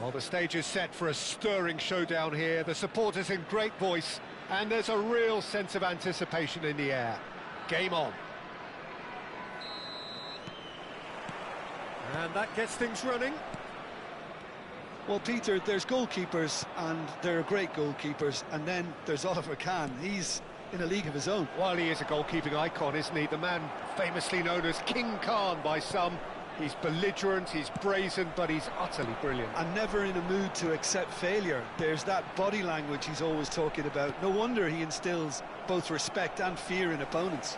Well, the stage is set for a stirring showdown here. The supporters in great voice, and there's a real sense of anticipation in the air. Game on. And that gets things running. Well, Peter, there's goalkeepers, and they're great goalkeepers, and then there's Oliver Kahn. He's in a league of his own. Well, he is a goalkeeping icon, isn't he? The man famously known as King Khan by some. He's belligerent, he's brazen, but he's utterly brilliant. And never in a mood to accept failure. There's that body language he's always talking about. No wonder he instills both respect and fear in opponents.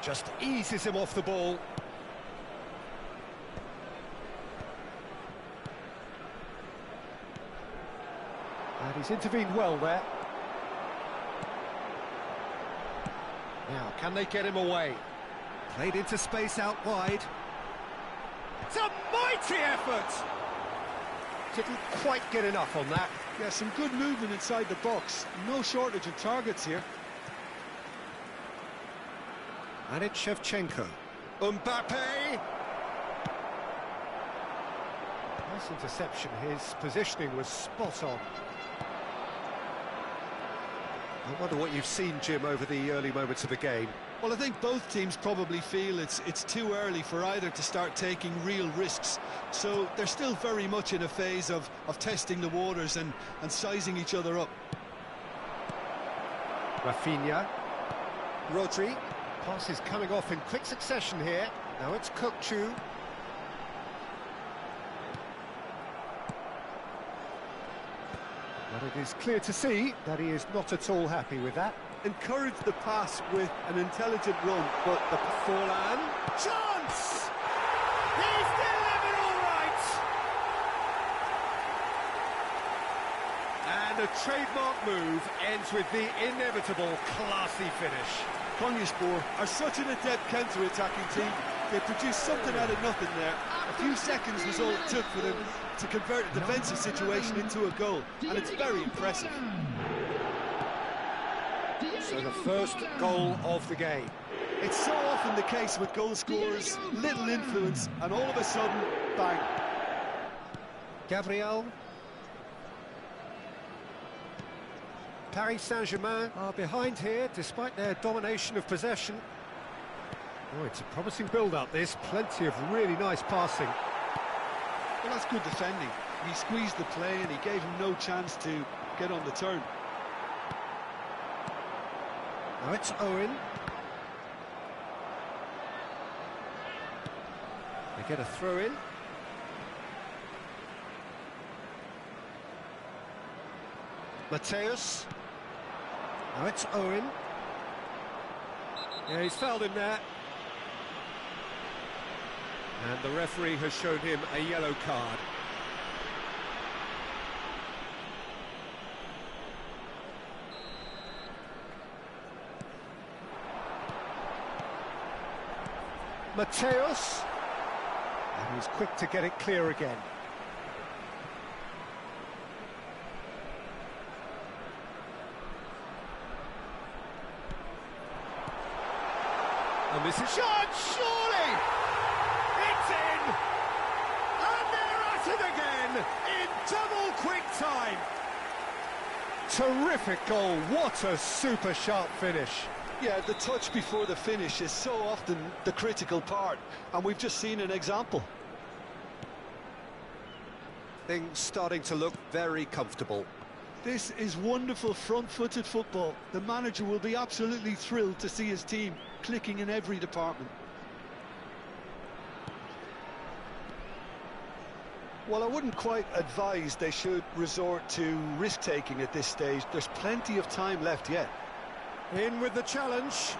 Just eases him off the ball. And he's intervened well there. Now, can they get him away? Played into space out wide. It's a mighty effort! Didn't quite get enough on that. Yeah, some good movement inside the box. No shortage of targets here. And it's Shevchenko. Mbappe! Nice interception. His positioning was spot on. I wonder what you've seen, Jim, over the early moments of the game. Well, I think both teams probably feel it's too early for either to start taking real risks. So they're still very much in a phase of testing the waters and sizing each other up. Rafinha. Rodri. Pass is coming off in quick succession here. Now it's Kokchu. But it is clear to see that he is not at all happy with that. Encourage the pass with an intelligent run, but the Forlan. Chance! He's delivered all right! And a trademark move ends with the inevitable classy finish. Konyaspor are such an adept counter-attacking team. They produced something out of nothing there. A few seconds was all it took for them to convert a defensive situation into a goal, and it's very impressive. So the first goal of the game. It's so often the case with goal scorers, little influence, and all of a sudden, bang. Gabriel. Paris Saint-Germain are behind here, despite their domination of possession. Oh, it's a promising build-up, this. Plenty of really nice passing. Well, that's good defending. He squeezed the play and he gave him no chance to get on the turn. Now it's Owen. They get a throw in. Mateus. Now it's Owen. Yeah, he's fouled him there. And the referee has shown him a yellow card. Mateus. And he's quick to get it clear again. And this is shot, surely! It's in! And they're at it again in double quick time. Terrific goal, what a super sharp finish. Yeah, the touch before the finish is so often the critical part, and we've just seen an example. Things starting to look very comfortable. This is wonderful front-footed football. The manager will be absolutely thrilled to see his team clicking in every department. Well, I wouldn't quite advise they should resort to risk-taking at this stage. There's plenty of time left yet. In with the challenge.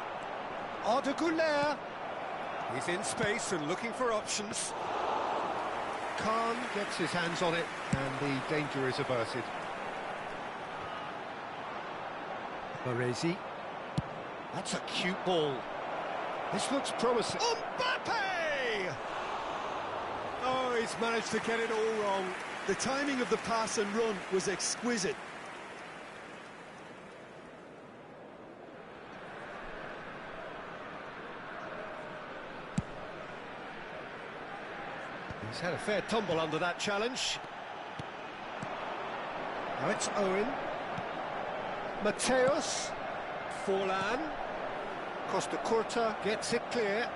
Arda Güler. He's in space and looking for options. Khan gets his hands on it and the danger is averted. Baresi. That's a cute ball. This looks promising. Mbappe! Oh, he's managed to get it all wrong. The timing of the pass and run was exquisite. He's had a fair tumble under that challenge. Now it's Owen. Mateus. Forlan. Costa Curta gets it clear.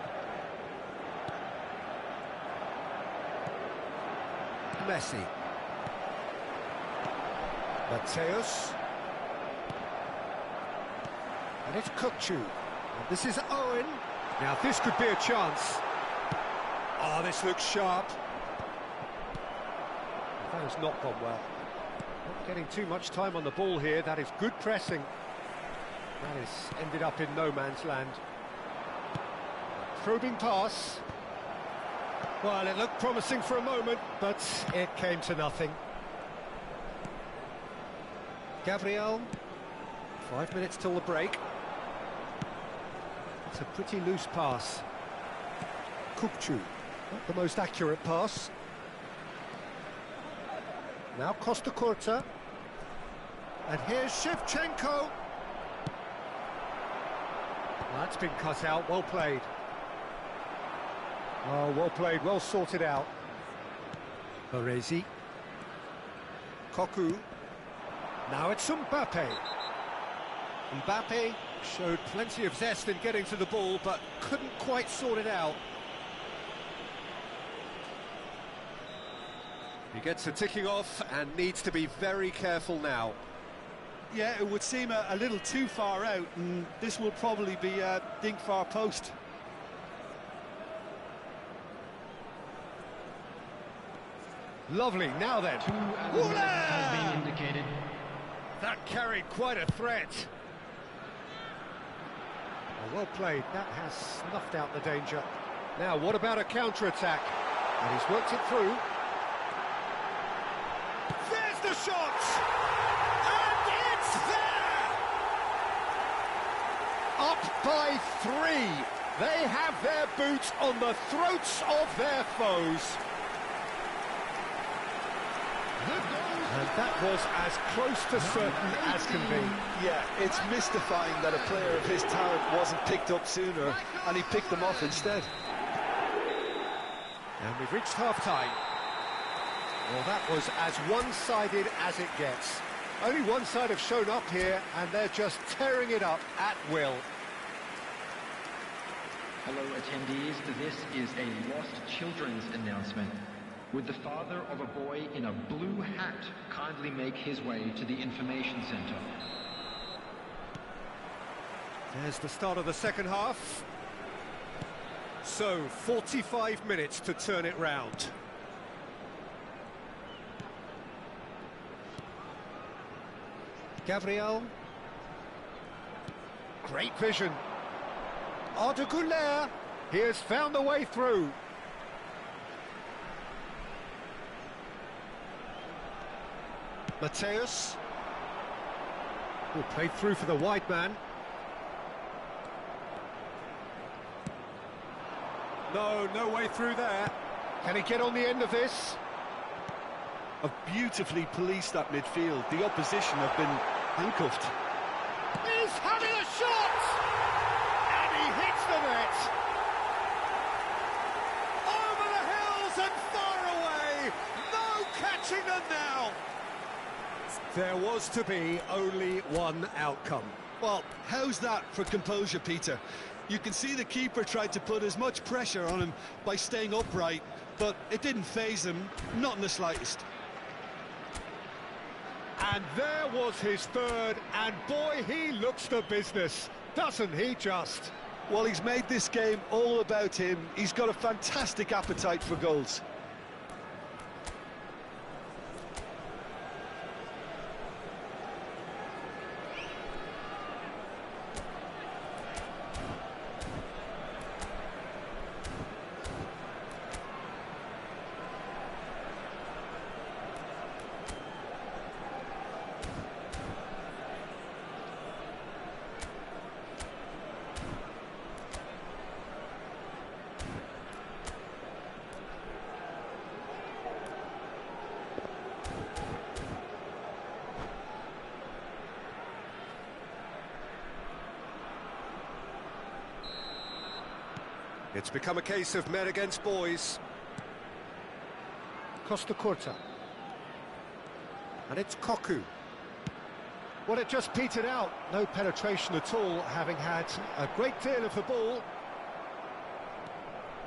Messi. Mateus. And it's Kukçu. And this is Owen. Now this could be a chance. Oh, this looks sharp. That has not gone well. Not getting too much time on the ball here. That is good pressing. That has ended up in no man's land. Probing pass. Well, it looked promising for a moment, but it came to nothing. Gabriel. 5 minutes till the break. It's a pretty loose pass. Kukçu. Not the most accurate pass. Now Costa Curta. And here's Shevchenko. That's been cut out, well played. Oh, well played, well sorted out. Baresi. Cocu. Now it's Mbappe. Mbappe showed plenty of zest in getting to the ball, but couldn't quite sort it out. He gets a ticking off and needs to be very careful now. Yeah, it would seem a little too far out, and this will probably be a dink far post. Lovely, now then. Has been indicated. That carried quite a threat. Well played, that has snuffed out the danger. Now, what about a counter-attack? And he's worked it through. There's the shot! And it's there! Up by 3. They have their boots on the throats of their foes. And that was as close to certain as can be. Yeah, it's mystifying that a player of his talent wasn't picked up sooner, and he picked them off instead. And we've reached half-time. Well, that was as one-sided as it gets. Only one side have shown up here, and they're just tearing it up at will. Hello attendees, this is a lost children's announcement. Would the father of a boy in a blue hat kindly make his way to the information center? There's the start of the second half. So, 45 minutes to turn it round. Gabriel. Great vision. Arda Güler. He has found a way through. Mateus. Oh, played through for the wide man. No way through there. Can he get on the end of this? Have beautifully policed that midfield. The opposition have been handcuffed. He's having a shot! And he hits the net! Over the hills and far away! No catching them now! There was to be only one outcome. Well, how's that for composure, Peter? You can see the keeper tried to put as much pressure on him by staying upright, but it didn't faze him, not in the slightest. And there was his third, and boy, he looks the business, doesn't he just? Well, he's made this game all about him. He's got a fantastic appetite for goals. It's become a case of men against boys. Costa Curta. And it's Cocu. Well, it just petered out. No penetration at all, having had a great deal of the ball.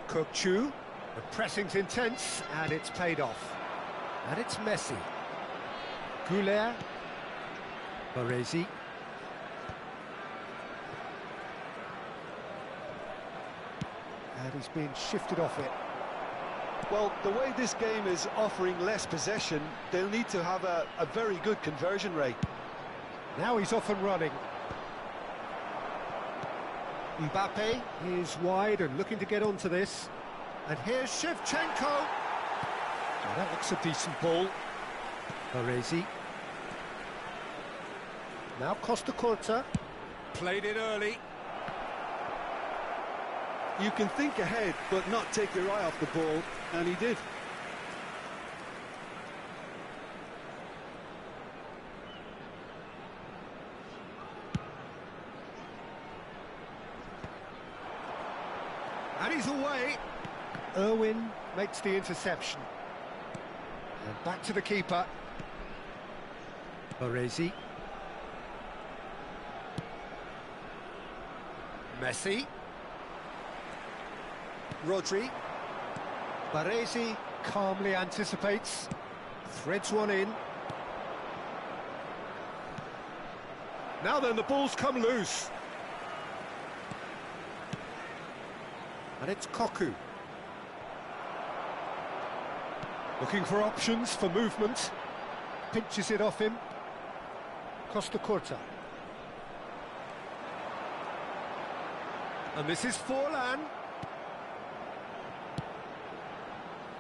Cocu. The pressing's intense, and it's paid off. And it's Messi. Goulet. Baresi. And he's being shifted off it. Well, the way this game is offering less possession, they'll need to have a very good conversion rate. Now he's off and running. Mbappe is wide and looking to get onto this. And here's Shevchenko. Oh, that looks a decent ball. Baresi. Now Costa Curta. Played it early. You can think ahead, but not take your eye off the ball, and he did. And he's away. Irwin makes the interception. And back to the keeper. Baresi. Messi. Rodri. Baresi calmly anticipates. Threads one in. Now then, the ball's come loose. And it's Cocu. Looking for options for movement. Pinches it off him. Costa Curta. And this is Forlan.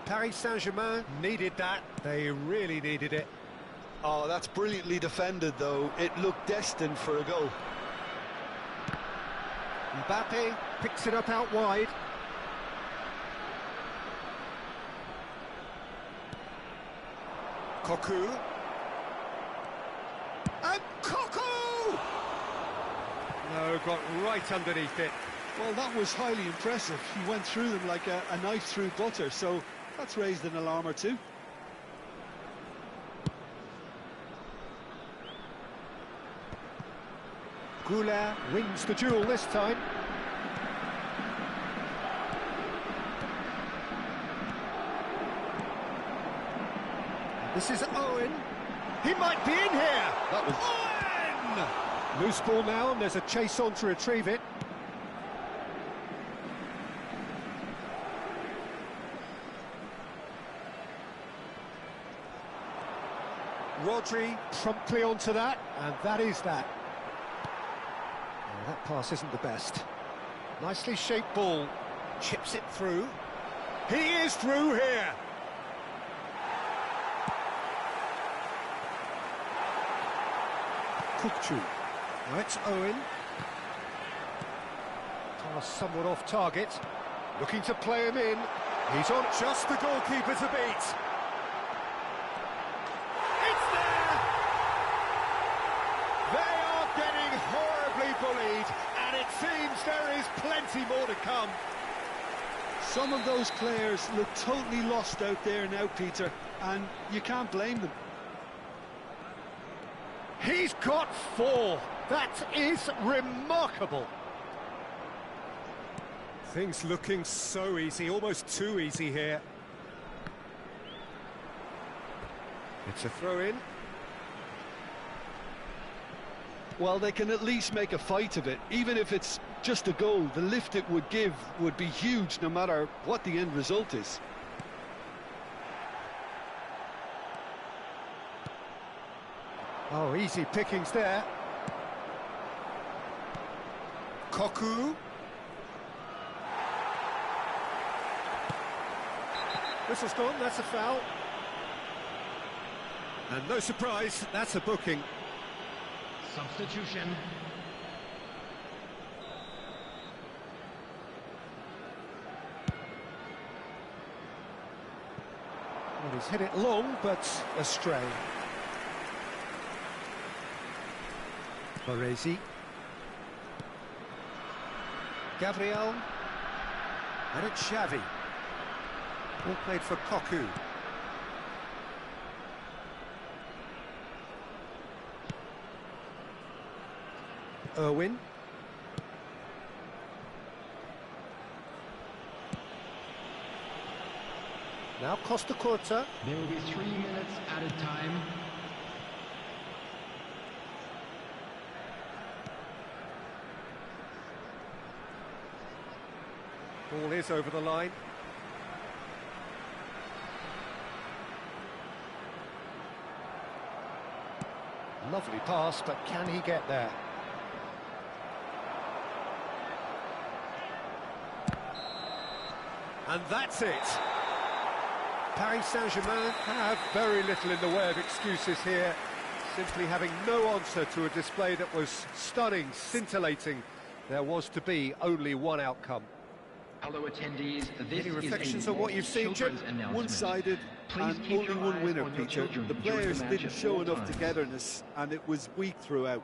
Paris Saint-Germain needed that. They really needed it. Oh, that's brilliantly defended, though. It looked destined for a goal. Mbappe picks it up out wide. Cocu. And Cocu! No, got right underneath it. Well, that was highly impressive. He went through them like a knife through butter, so that's raised an alarm or two. Goulet wins the duel this time. This is Owen. He might be in here. That was Owen! Loose ball now, and there's a chase on to retrieve it. Rodri promptly onto that, and that is that. Oh, that pass isn't the best. Nicely shaped ball. Chips it through. He is through here. Kukçu. Now it's Owen. Pass somewhat off target. Looking to play him in. He's on just the goalkeeper to beat. It's there! They are getting horribly bullied, and it seems there is plenty more to come. Some of those players look totally lost out there now, Peter, and you can't blame them. He's got 4. That is remarkable. Things looking so easy, almost too easy here. It's a throw-in. Well, they can at least make a fight of it. Even if it's just a goal, the lift it would give would be huge no matter what the end result is. Oh, easy pickings there. Cocu. Whistle's gone, that's a foul. And no surprise, that's a booking. Substitution. Well, he's hit it long, but astray. Baresi. Gabriel. And it's Xavi. All played for Cocu. Irwin. Now Costa Curta. There will be 3 minutes added time. Ball is over the line. Lovely pass, but can he get there? And that's it. Paris Saint-Germain have very little in the way of excuses here, simply having no answer to a display that was stunning, scintillating. There was to be only one outcome. Hello attendees, this Any reflections is on what you've seen, Jim? One-sided and only one winner, Peter. The players didn't show enough togetherness and it was weak throughout.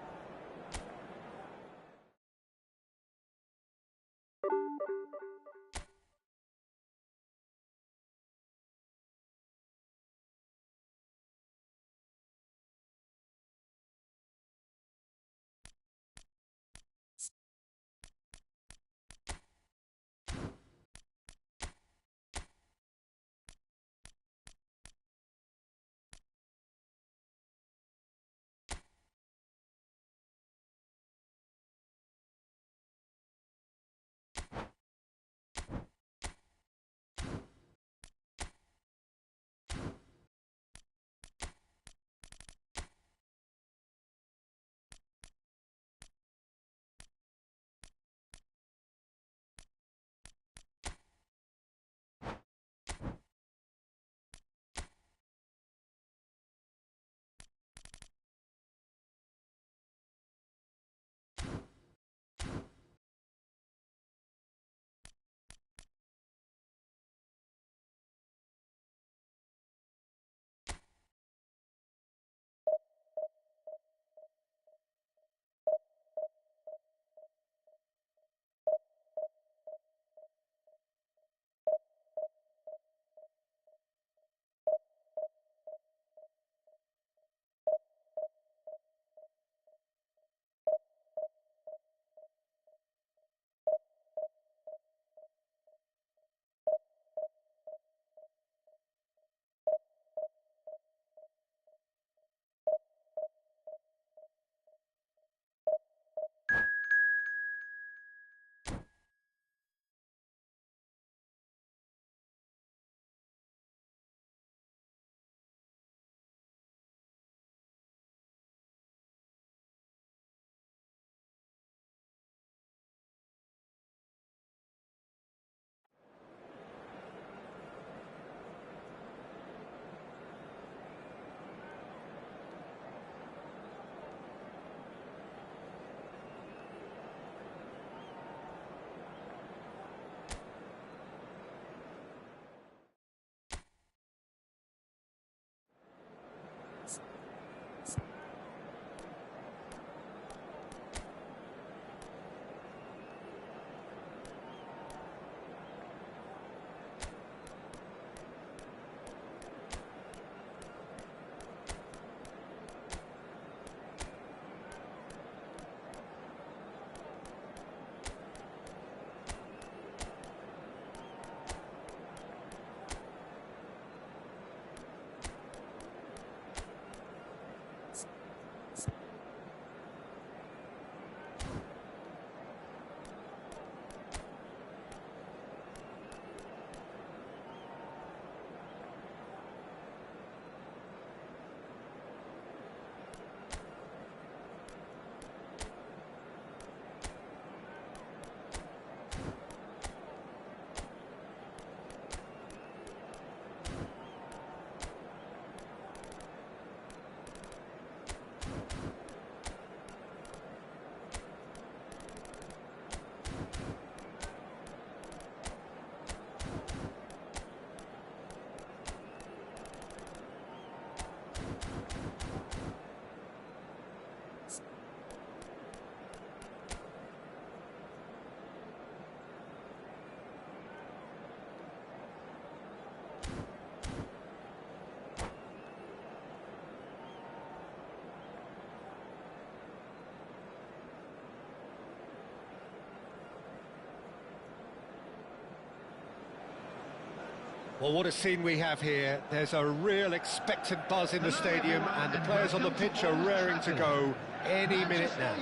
Well, what a scene we have here. There's a real expectant buzz in the stadium, and the players on the pitch are raring to go any minute now.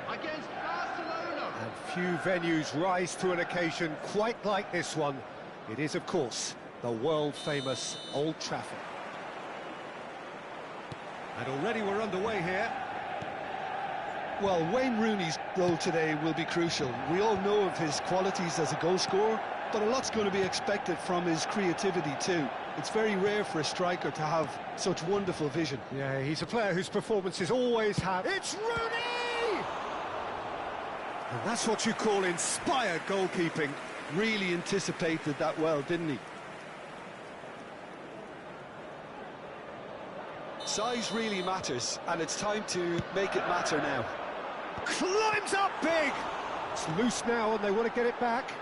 Against Barcelona. And few venues rise to an occasion quite like this one. It is, of course, the world-famous Old Trafford. And already we're underway here. Well, Wayne Rooney's role today will be crucial. We all know of his qualities as a goal scorer, but a lot's going to be expected from his creativity too. It's very rare for a striker to have such wonderful vision. Yeah, he's a player whose performances always have... It's Rooney! And that's what you call inspired goalkeeping. Really anticipated that well, didn't he? Size really matters, and it's time to make it matter now. Climbs up big! It's loose now and they want to get it back.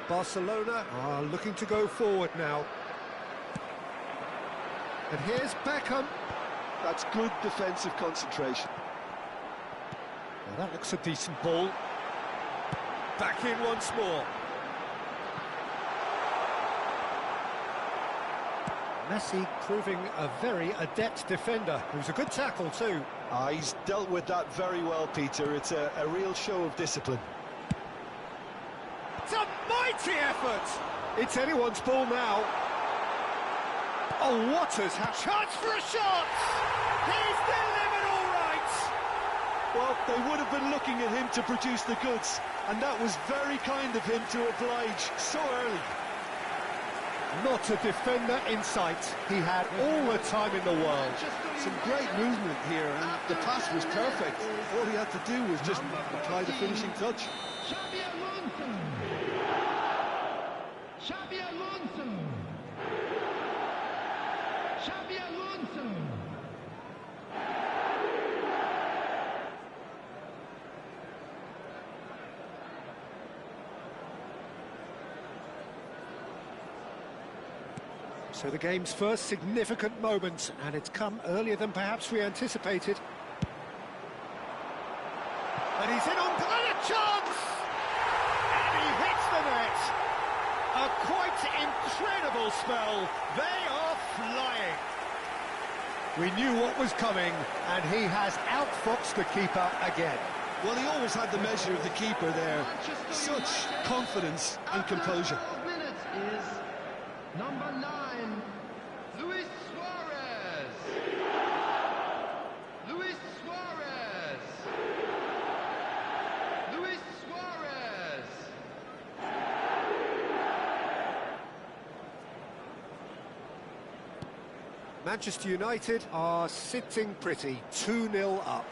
Barcelona are looking to go forward now. And here's Beckham. That's good defensive concentration. Well, that looks a decent ball. Back in once more. Messi proving a very adept defender. It was a good tackle too. He's dealt with that very well, Peter. It's a real show of discipline. It's a mighty effort! It's anyone's ball now. Oh, Waters has chance for a shot! He's delivered all right! Well, they would have been looking at him to produce the goods, and that was very kind of him to oblige so early. Not a defender in sight. He had all the time in the world. Some great movement here, and the pass was perfect. All he had to do was just apply the finishing touch. Xabi Alonso. Xabi Alonso. Xabi Alonso. So the game's first significant moment, and it's come earlier than perhaps we anticipated. And he's in on a chance! And he hits the net! A quite incredible spell. They are flying. We knew what was coming, and he has outfoxed the keeper again. Well, he always had the measure of the keeper there. Such confidence and composure. 12 minutes is number 9, Luis Suarez. Luis Suarez. Luis Suarez. Manchester United are sitting pretty, 2-0 up.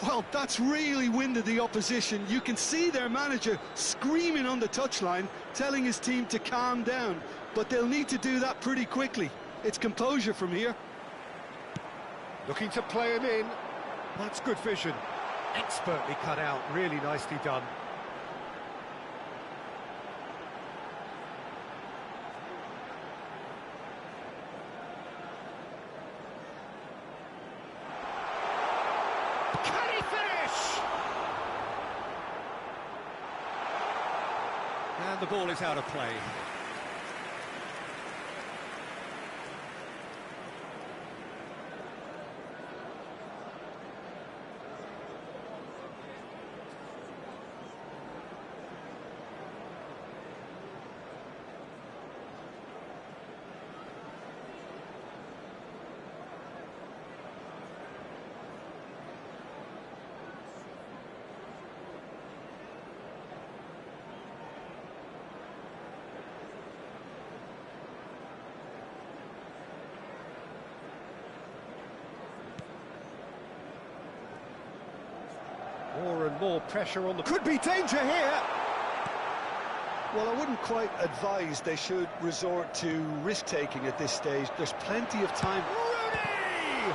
Well, that's really winded the opposition. You can see their manager screaming on the touchline, telling his team to calm down. But they'll need to do that pretty quickly. It's composure from here. Looking to play him in. That's good vision. Expertly cut out, really nicely done. Can he finish? And the ball is out of play. More and more pressure on the... Could be danger here! Well, I wouldn't quite advise they should resort to risk-taking at this stage. There's plenty of time. Rooney!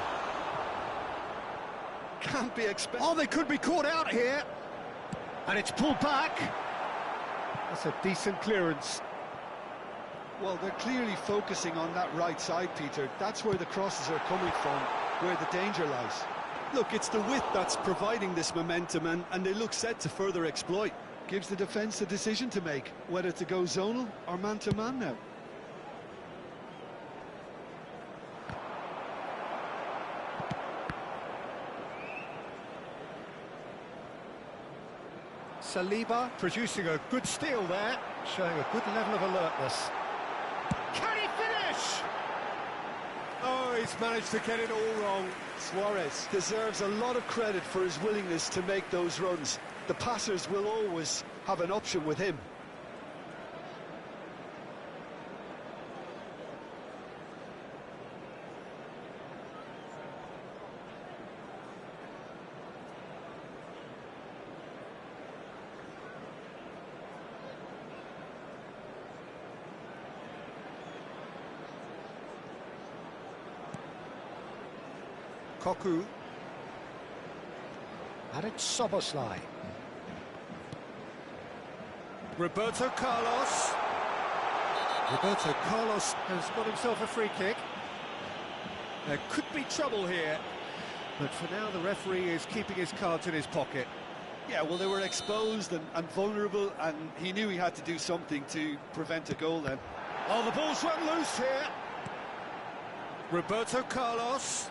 Can't be expected. Oh, they could be caught out here. And it's pulled back. That's a decent clearance. Well, they're clearly focusing on that right side, Peter. That's where the crosses are coming from, where the danger lies. Look, it's the width that's providing this momentum, and they look set to further exploit. Gives the defence a decision to make, whether to go zonal or man-to-man now. Saliba producing a good steal there, showing a good level of alertness. Can he finish? Oh, he's managed to get it all wrong. Suarez deserves a lot of credit for his willingness to make those runs. The passers will always have an option with him. Koku. And it's Soboslai. Roberto Carlos. Roberto Carlos has got himself a free kick. There could be trouble here, but for now the referee is keeping his cards in his pocket. Yeah, well, they were exposed and vulnerable, and he knew he had to do something to prevent a goal then. Oh, the ball's run loose here. Roberto Carlos.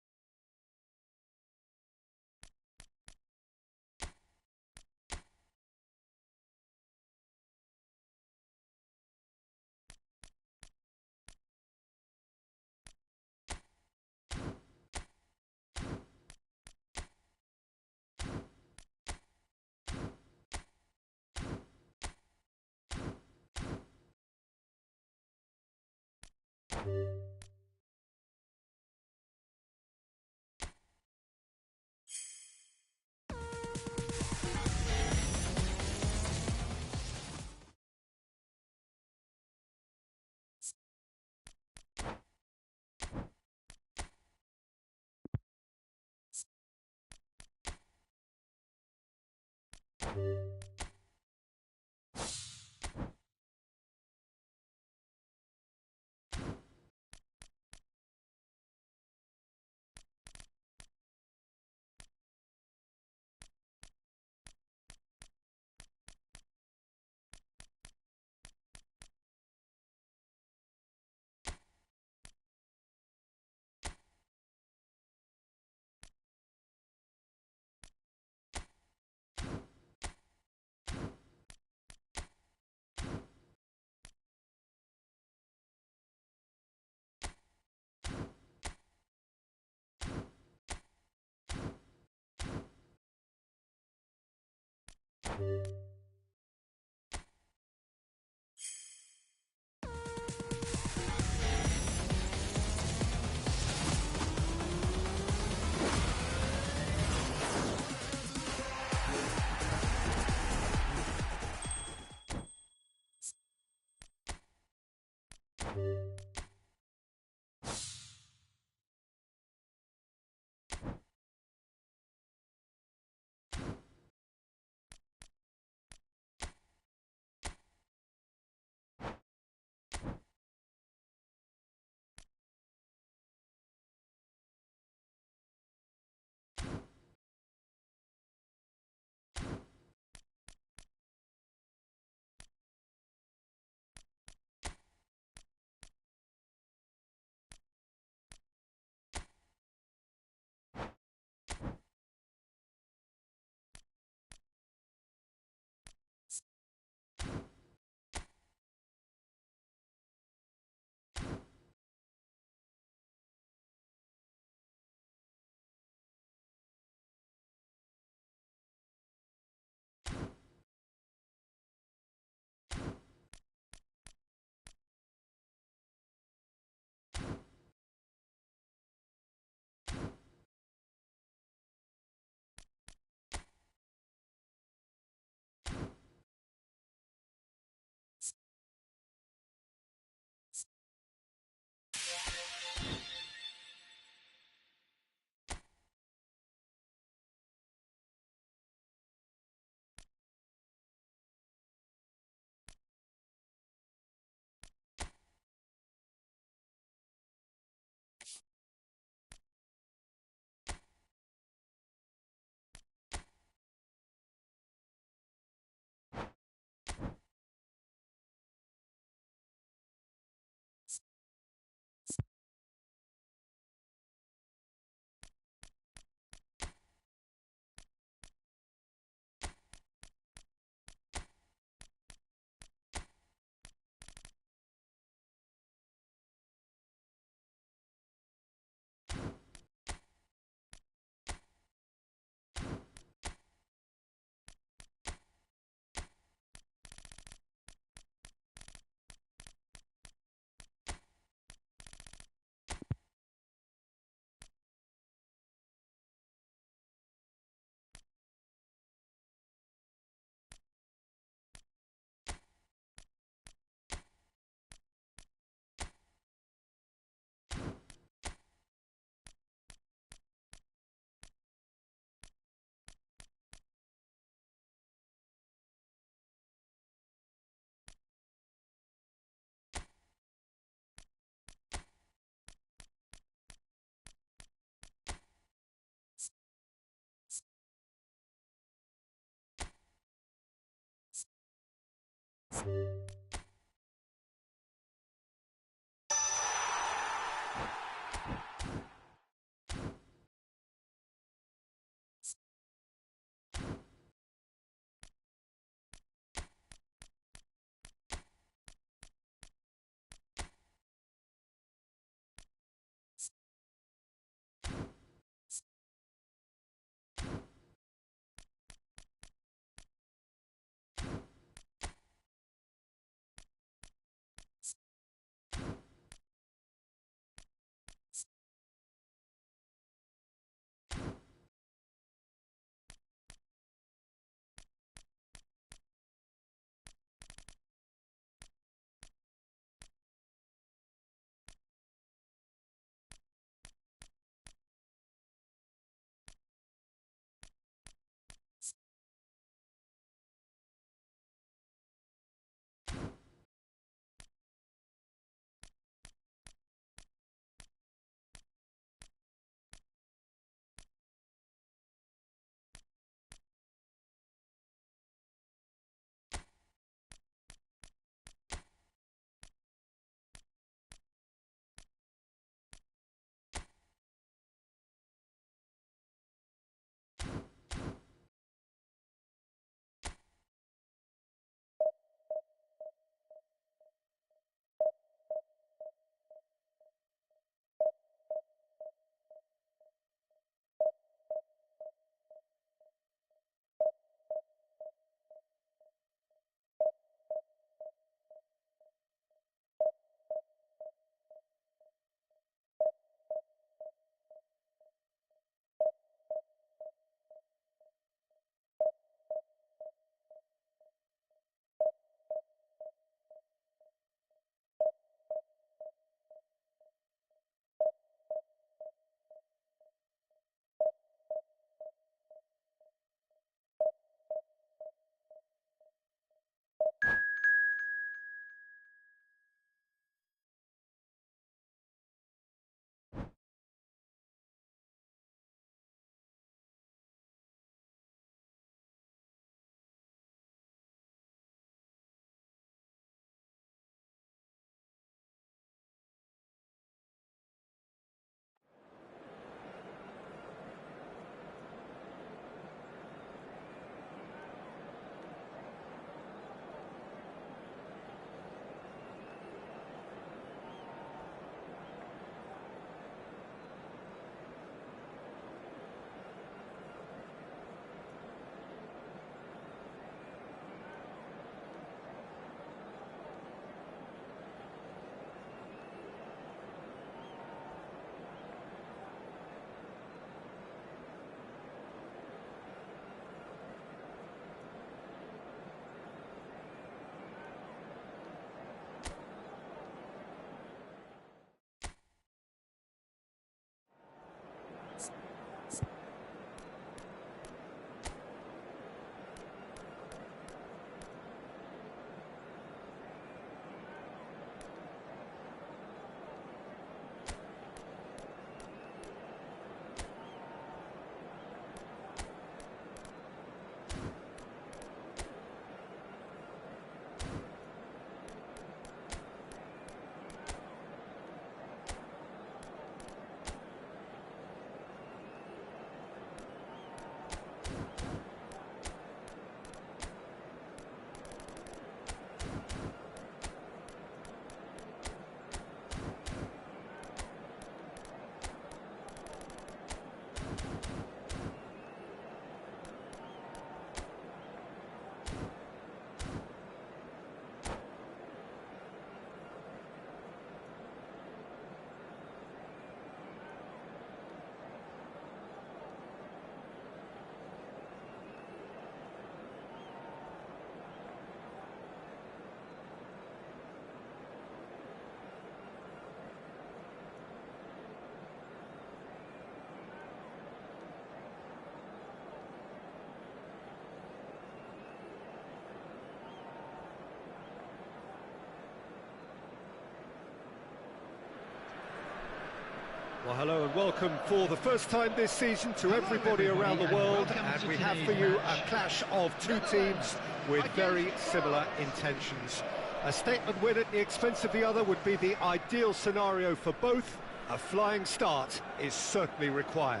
Well, hello and welcome for the first time this season to everybody around the world, and we have for you a clash of two teams with very similar intentions. A statement win at the expense of the other would be the ideal scenario for both. A flying start is certainly required.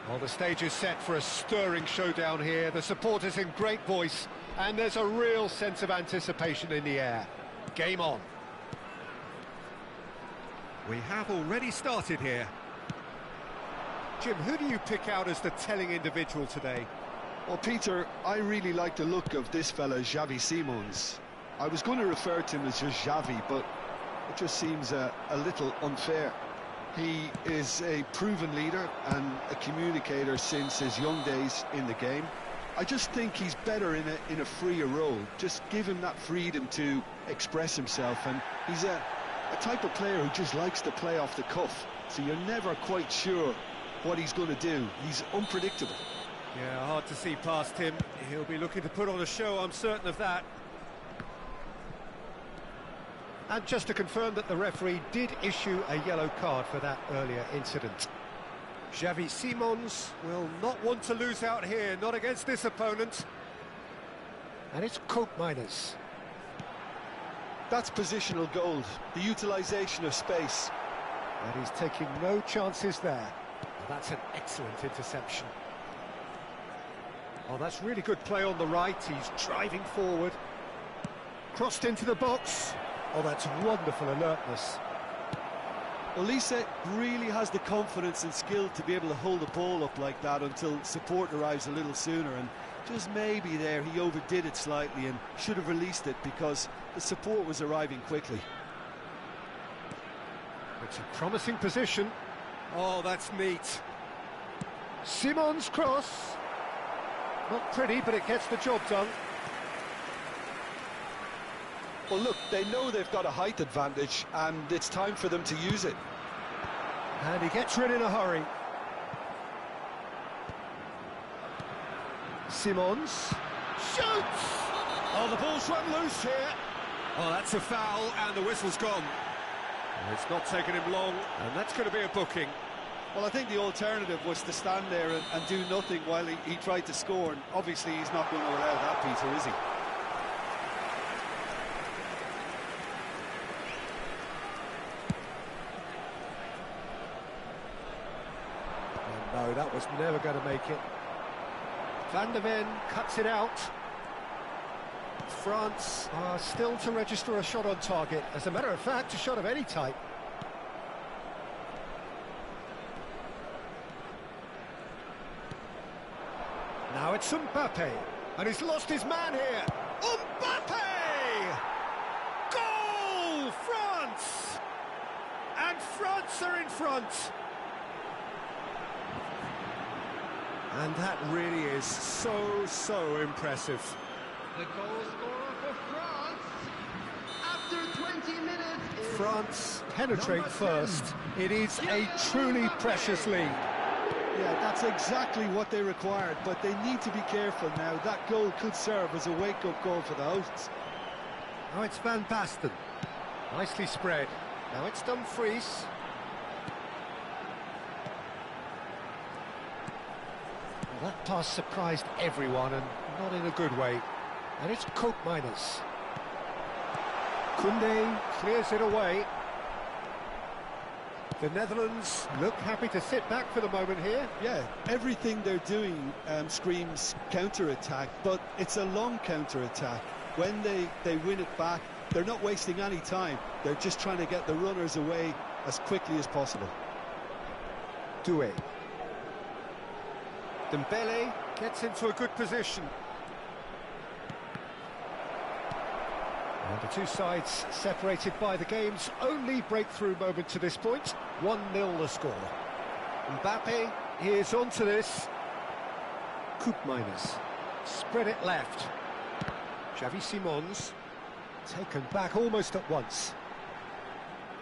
Well, the stage is set for a stirring showdown here. The supporters in great voice, and there's a real sense of anticipation in the air. Game on. We have already started here. Jim, who do you pick out as the telling individual today? Well, Peter, I really like the look of this fella, Xavi Simons. I was going to refer to him as just Xavi, but it just seems a little unfair. He is a proven leader and a communicator since his young days in the game. I just think he's better in a freer role. Just give him that freedom to express himself, and he's a type of player who just likes to play off the cuff, so you're never quite sure what he's going to do. He's unpredictable. Yeah, hard to see past him. He'll be looking to put on a show, I'm certain of that. And just to confirm that the referee did issue a yellow card for that earlier incident. Xavi Simons will not want to lose out here, not against this opponent. And it's Cope Miners. That's positional gold, the utilisation of space. And he's taking no chances there. Well, that's an excellent interception. Oh, that's really good play on the right. He's driving forward. Crossed into the box. Oh, that's wonderful alertness. Well, Lisa really has the confidence and skill to be able to hold the ball up like that until support arrives a little sooner, and just maybe there he overdid it slightly and should have released it because the support was arriving quickly. It's a promising position. Oh, that's neat. Simons' cross. Not pretty, but it gets the job done. Well, look, they know they've got a height advantage, and it's time for them to use it. And he gets rid in a hurry. Simons shoots! Oh, the ball's run loose here. Oh, that's a foul, and the whistle's gone. Well, it's not taken him long, and that's going to be a booking. Well, I think the alternative was to stand there and do nothing while he tried to score, and obviously he's not going to allow that, Peter, is he? No, that was never going to make it. Van der Ven cuts it out. France are still to register a shot on target. As a matter of fact, a shot of any type. Now it's Mbappe, and he's lost his man here. Mbappe! Goal! France! And France are in front. And that really is so impressive. The goal scorer for France after 20 minutes. France penetrate first. It is a truly precious lead. Yeah, that's exactly what they required, but they need to be careful now. That goal could serve as a wake-up call for the hosts. Now it's Van Basten. Nicely spread. Now it's Dumfries. Well, that pass surprised everyone, and not in a good way. And it's Cope Miners. Koundé clears it away. The Netherlands look happy to sit back for the moment here. Yeah, everything they're doing screams counter-attack, but it's a long counter-attack. When they win it back, they're not wasting any time. They're just trying to get the runners away as quickly as possible. Doué. Dembele gets into a good position. And the two sides separated by the game's only breakthrough moment to this point. 1-0 the score. Mbappe is onto this. Cope Miners. Spread it left. Xavi Simons. Taken back almost at once.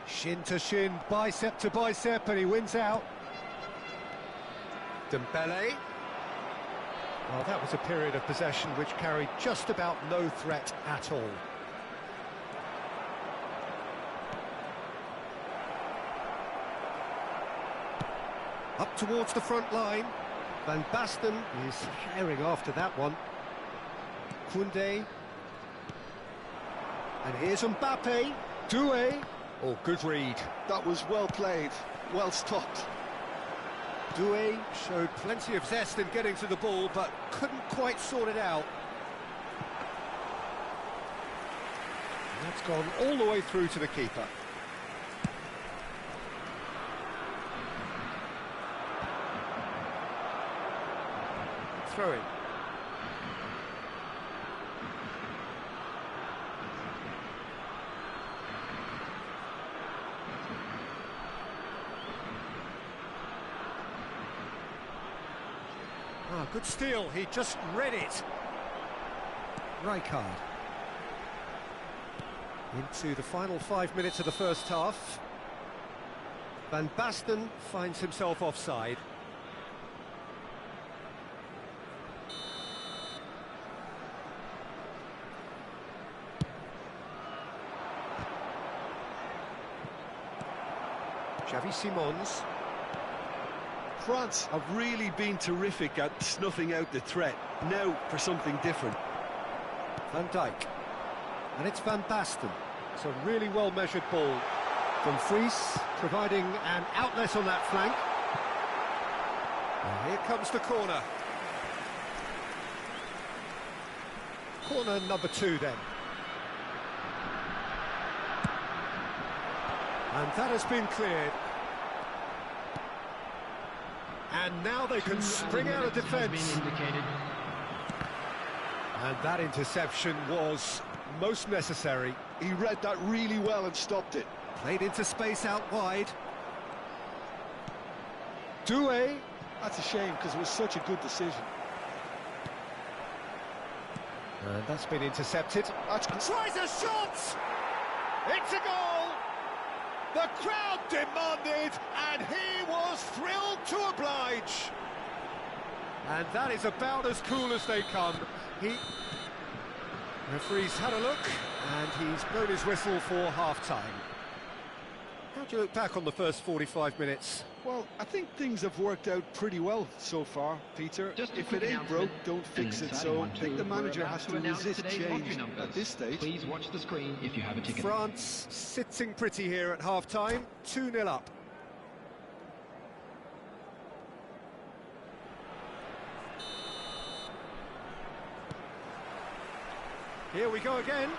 Shin to shin, bicep to bicep, and he wins out. Dembele. Well, that was a period of possession which carried just about no threat at all. Up towards the front line. Van Basten is herring after that one. Koundé. And here's Mbappe. Doué. Oh, good read. That was well played, well stopped. Doué showed plenty of zest in getting to the ball, but couldn't quite sort it out. And that's gone all the way through to the keeper. Throw in. Ah, good steal, he just read it. Rijkaard. Into the final 5 minutes of the first half. Van Basten finds himself offside. Xavi Simons. France have really been terrific at snuffing out the threat. Now for something different. Van Dijk. And it's Van Basten. It's a really well-measured ball. Dumfries providing an outlet on that flank. And here comes the corner. Corner number 2 then. And that has been cleared. And now they can spring out of defence. And that interception was most necessary. He read that really well and stopped it. Played into space out wide. Doué. That's a shame because it was such a good decision. And that's been intercepted. Tries a shot! It's a goal! The crowd demanded, and he was thrilled to oblige. And that is about as cool as they come. Referee's had a look, and he's blown his whistle for half-time. How do you look back on the first 45 minutes? Well, I think things have worked out pretty well so far, Peter. If it ain't broke, don't fix it. So I think the manager has to resist change at this stage. Please watch the screen if you have a ticket. France sitting pretty here at half-time, 2-0 up. Here we go again.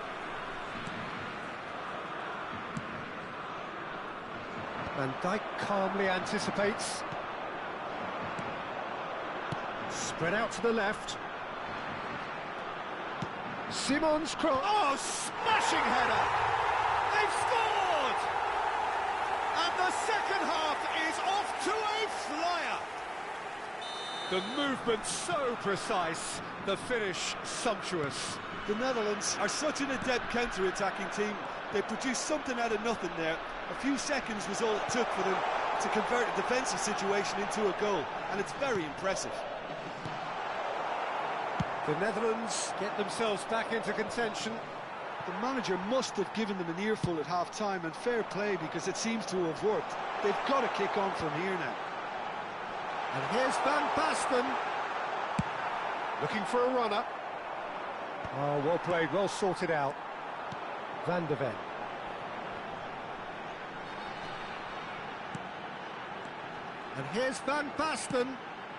Van Dijk calmly anticipates. Spread out to the left. Simons cross. Oh, smashing header! They've scored! And the second half is off to a flyer. The movement so precise, the finish sumptuous. The Netherlands are such an adept counter-attacking team. They produced something out of nothing there. A few seconds was all it took for them to convert a defensive situation into a goal, and it's very impressive. The Netherlands get themselves back into contention. The manager must have given them an earful at half-time, and fair play because it seems to have worked. They've got to kick on from here now. And here's Van Basten. Looking for a runner. Oh, well played, well sorted out. Van de Ven. And here's Van Basten.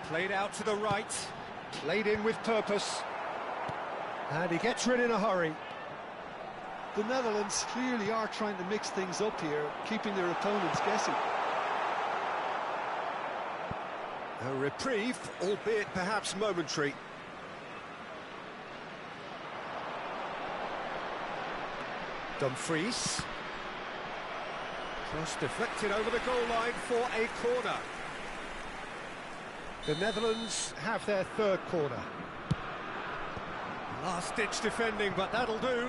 Played out to the right. Played in with purpose. And he gets rid in a hurry. The Netherlands clearly are trying to mix things up here, keeping their opponents guessing. A reprieve, albeit perhaps momentary. Dumfries. Cross deflected over the goal line for a corner. The Netherlands have their third corner. Last-ditch defending, but that'll do.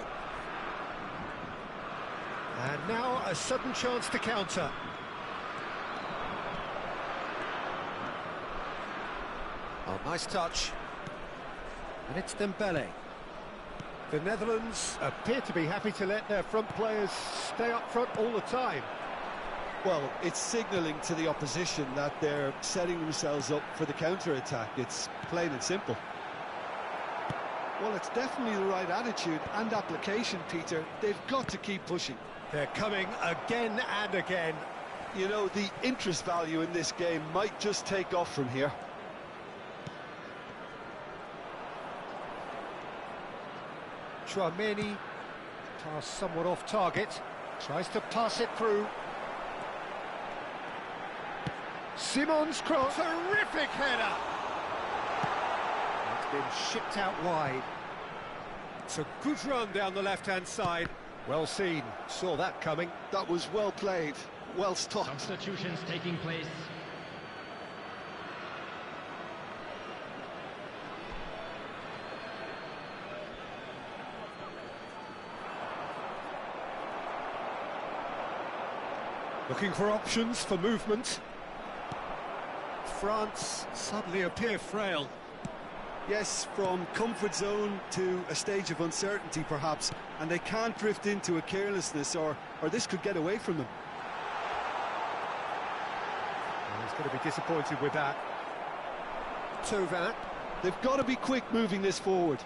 And now a sudden chance to counter. Oh, nice touch. And it's Dembele. The Netherlands appear to be happy to let their front players stay up front all the time. Well, it's signalling to the opposition that they're setting themselves up for the counter-attack. It's plain and simple. Well, it's definitely the right attitude and application, Peter. They've got to keep pushing. They're coming again and again. You know, the interest value in this game might just take off from here. Chouameni, pass somewhat off target, tries to pass it through. Simon's cross, terrific header! It's been shipped out wide. It's a good run down the left-hand side. Well seen, saw that coming. That was well played, well stopped. Substitutions taking place. Looking for options for movement. France suddenly appear frail. Yes, from comfort zone to a stage of uncertainty perhaps, and they can't drift into a carelessness or this could get away from them. And he's going to be disappointed with that. Tauvin. They've got to be quick moving this forward.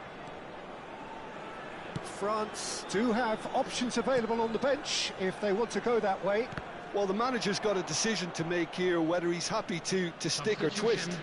France do have options available on the bench if they want to go that way. Well, the manager's got a decision to make here, whether he's happy to stick or twist.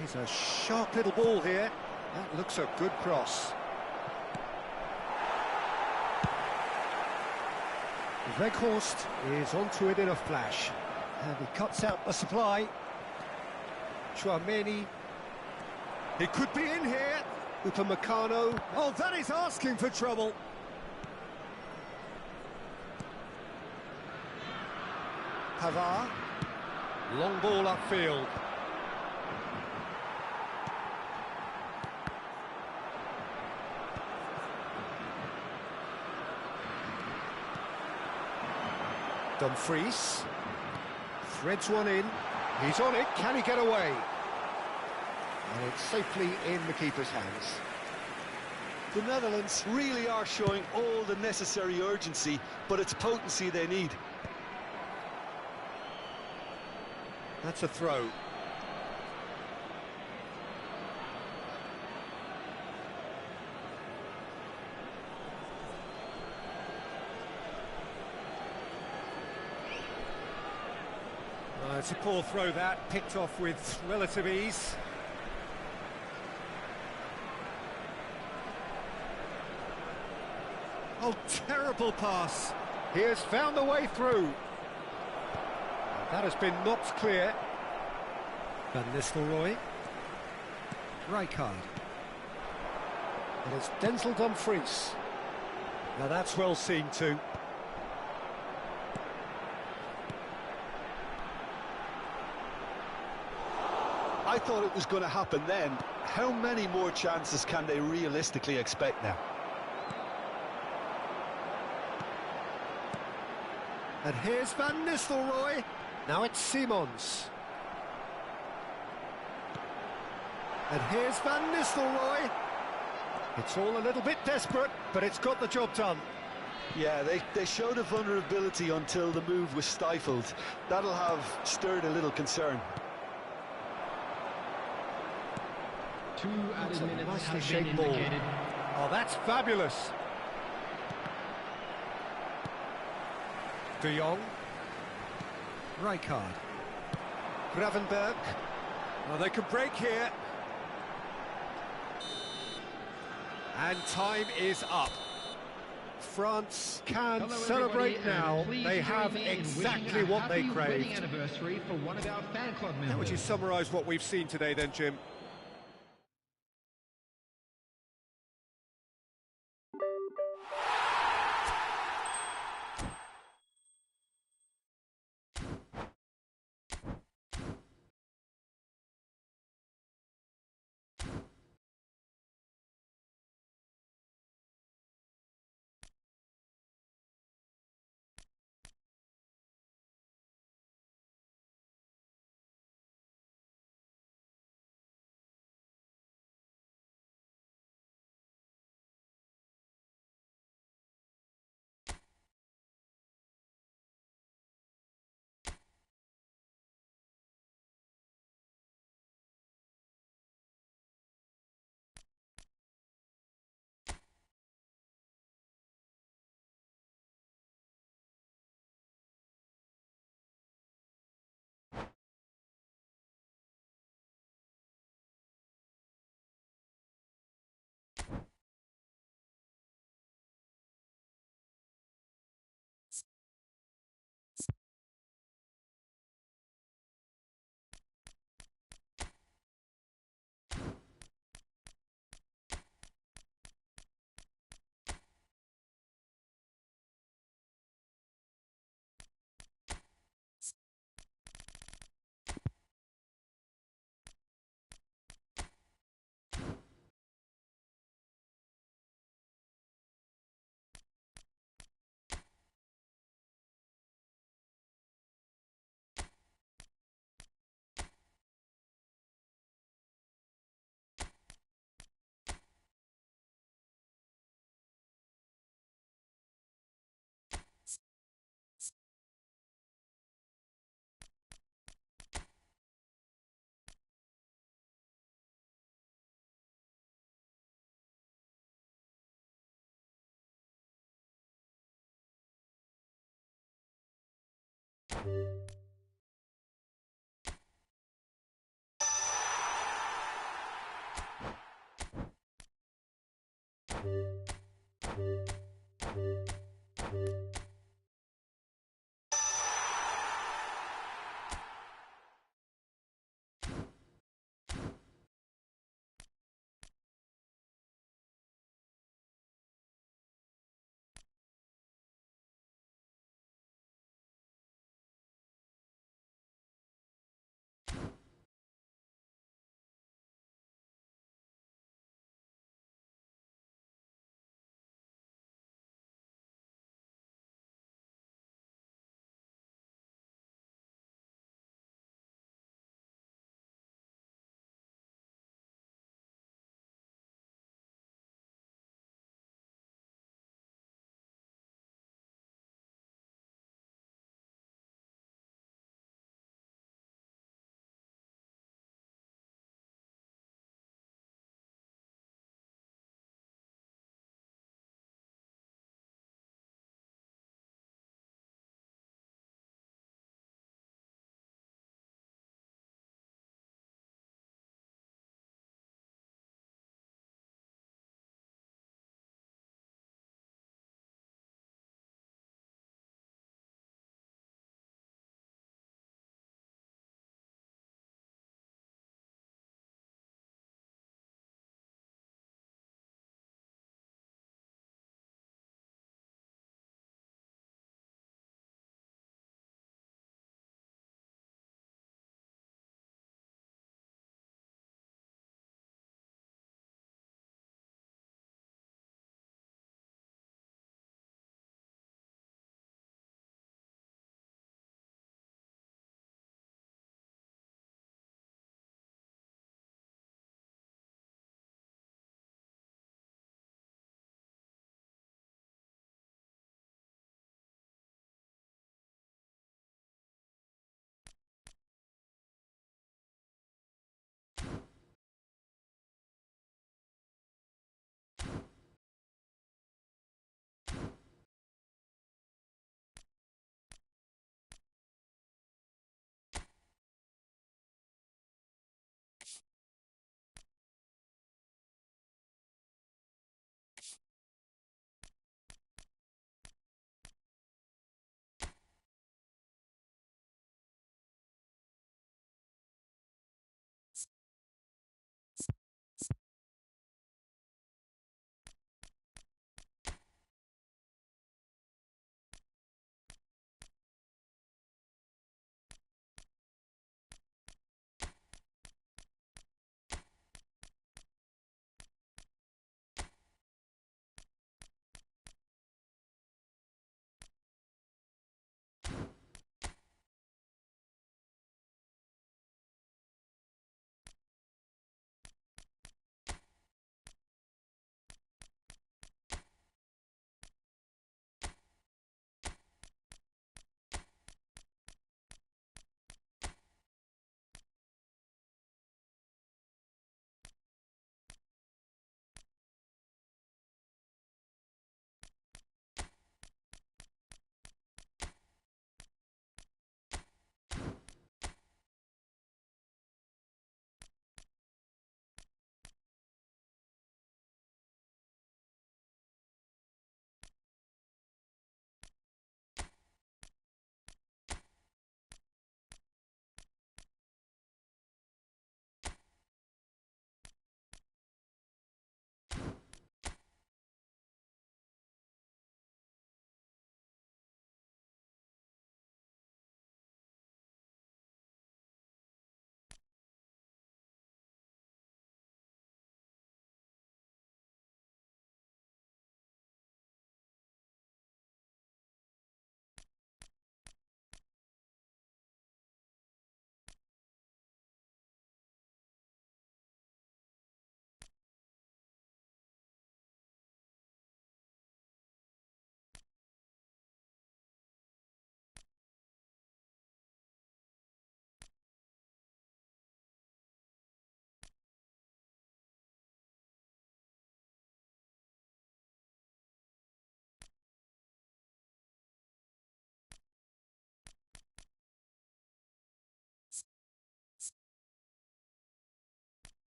He's a sharp little ball here. That looks a good cross. Weghorst is onto it in a flash. And he cuts out the supply. Chouameni. He could be in here. Upamecano. Oh, that is asking for trouble. Pavard. Long ball upfield. Dumfries threads one in. He's on it. Can he get away? And it's safely in the keeper's hands. The Netherlands really are showing all the necessary urgency, but it's potency they need. That's a throw. It's a poor throw that, picked off with relative ease. Oh, terrible pass. He has found the way through. And that has been knocked clear. Van Nistelrooy. Rijkaard. And it's Denzel Dumfries. Now that's well seen too. I thought it was going to happen then. How many more chances can they realistically expect now? And here's Van Nistelrooy. Now it's Simons. And here's Van Nistelrooy. It's all a little bit desperate, but it's got the job done. Yeah, they showed a vulnerability until the move was stifled. That'll have stirred a little concern. 2 added minutes nicely have shaped been ball. indicated. Oh, that's fabulous. De Jong. Rijkaard. Gravenberg. Oh, they can break here. And time is up. France can Hello, celebrate everybody, now. and please They join have me in wishing exactly a what they happy wedding craved. anniversary for one of our fan club members. How would you summarise what we've seen today then, Jim?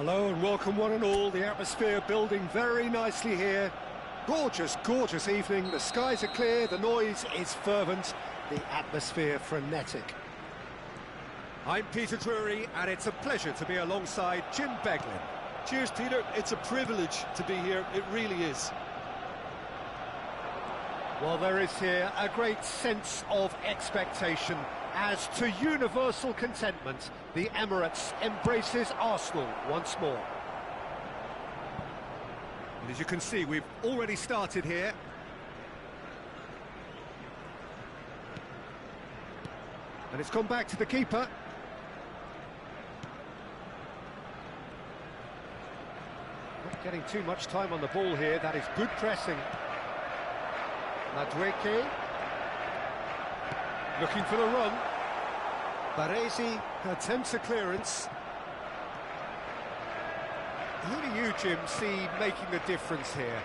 Hello and welcome one and all. The atmosphere building very nicely here. Gorgeous, gorgeous evening. The skies are clear, the noise is fervent, the atmosphere frenetic. I'm Peter Drury, and it's a pleasure to be alongside Jim Beglin. Cheers, Peter. It's a privilege to be here. It really is. Well, there is here a great sense of expectation. As to universal contentment, the Emirates embraces Arsenal once more. And as you can see, we've already started here. And it's gone back to the keeper. Not getting too much time on the ball here. That is good pressing. NeW looking for the run. Baresi attempts a clearance. Who do you, Jim, see making the difference here?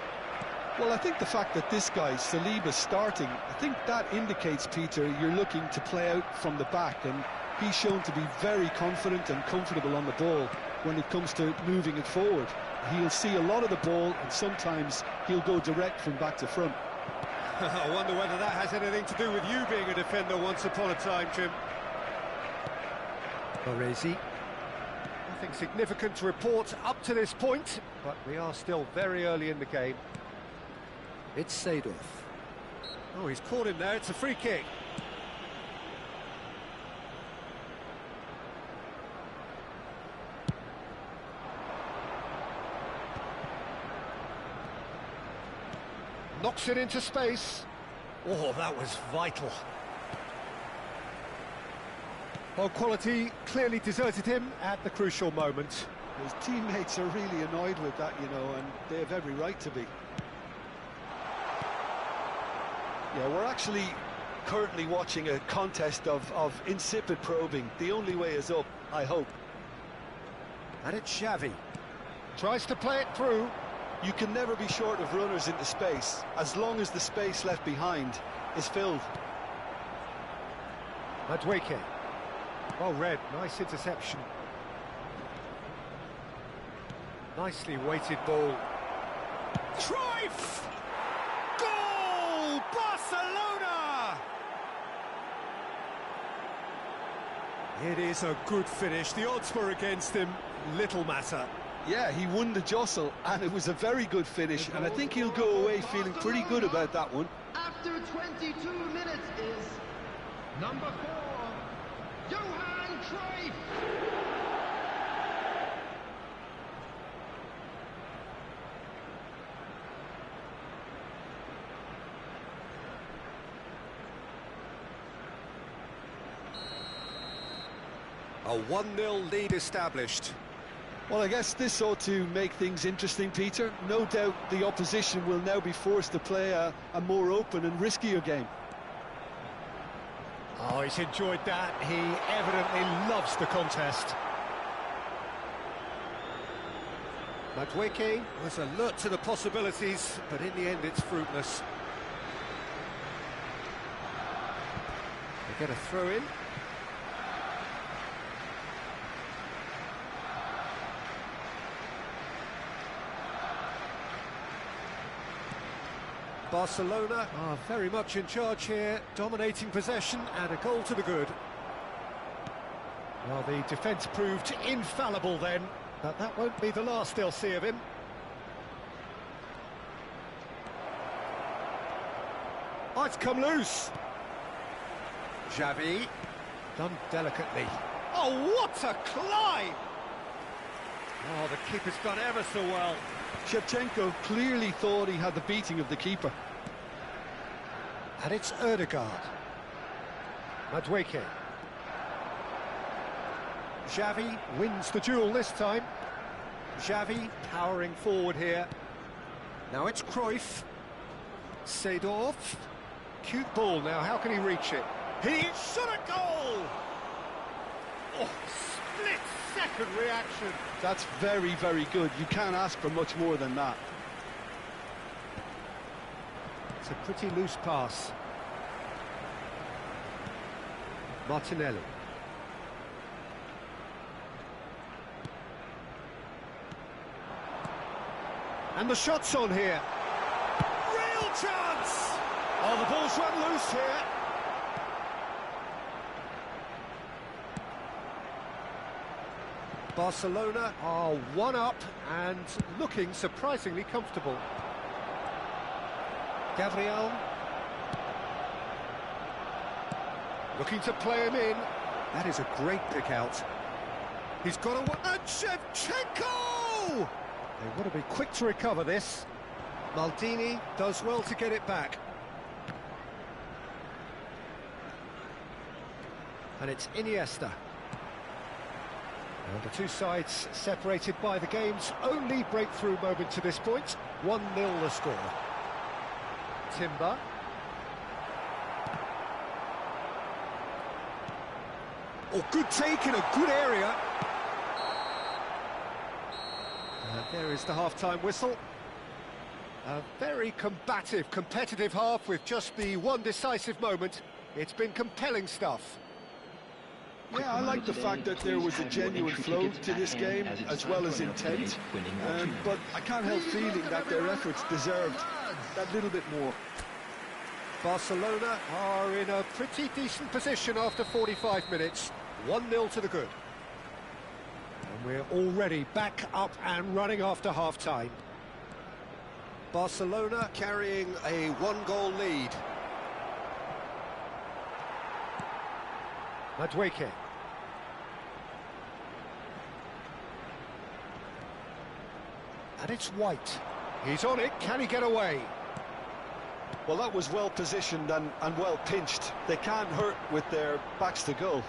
Well, I think the fact that this guy, Saliba, starting, I think that indicates, Peter, you're looking to play out from the back, and he's shown to be very confident and comfortable on the ball when it comes to moving it forward. He'll see a lot of the ball, and sometimes he'll go direct from back to front. I wonder whether that has anything to do with you being a defender once upon a time, Jim. Baresi. Nothing significant to report up to this point, but we are still very early in the game. It's Seedorf. Oh, he's caught him there. It's a free kick. Knocks it into space. Oh, that was vital. Well, quality clearly deserted him at the crucial moment. His teammates are really annoyed with that, you know, and they have every right to be. Yeah, we're actually currently watching a contest of insipid probing. The only way is up, I hope. And it's Xavi. Tries to play it through. You can never be short of runners into space, as long as the space left behind is filled. NeW. Well read, nice interception. Nicely weighted ball. Cruyff! Goal! Barcelona! It is a good finish. The odds were against him. Little matter. Yeah, he won the jostle, and it was a very good finish, and I think he'll go away feeling pretty good about that one. After 22 minutes is number 4, Johan Cruyff. A 1-0 lead established. Well, I guess this ought to make things interesting, Peter. No doubt the opposition will now be forced to play a more open and riskier game. Oh, he's enjoyed that. He evidently loves the contest. NeW was alert to the possibilities, but in the end it's fruitless. They get a throw in. Barcelona are very much in charge here, dominating possession and a goal to the good. Well, the defence proved infallible then, but that won't be the last they'll see of him. Oh, it's come loose. Xavi, done delicately. Oh, what a climb! Oh, the keeper's done ever so well. Shevchenko clearly thought he had the beating of the keeper. And it's Ødegaard. NeW. Xavi wins the duel this time. Xavi powering forward here. Now it's Cruyff. Seedorf. Cute ball now, how can he reach it? He shot a goal! Oh, split-second reaction. That's very, very good. You can't ask for much more than that. It's a pretty loose pass. Martinelli. And the shot's on here. Real chance! Oh, the ball's run loose here. Barcelona are one up and looking surprisingly comfortable. Gabriel. Looking to play him in. That is a great pick out. He's got a... And Shevchenko! They want to be quick to recover this. Maldini does well to get it back. And it's Iniesta. And the two sides separated by the game's only breakthrough moment to this point. 1-0 the score. Timber. Oh, good take in a good area. And there is the half-time whistle. A very combative, competitive half with just the one decisive moment. It's been compelling stuff. Yeah, I like the fact that there was a genuine flow to this game, as well as intent. But I can't help feeling that their efforts deserved that little bit more. Barcelona are in a pretty decent position after 45 minutes. 1-0 to the good. And we're already back up and running after half-time. Barcelona carrying a one-goal lead. Madueke. And it's White. He's on it. Can he get away? Well, that was well positioned and well pinched. They can't hurt with their backs to goal.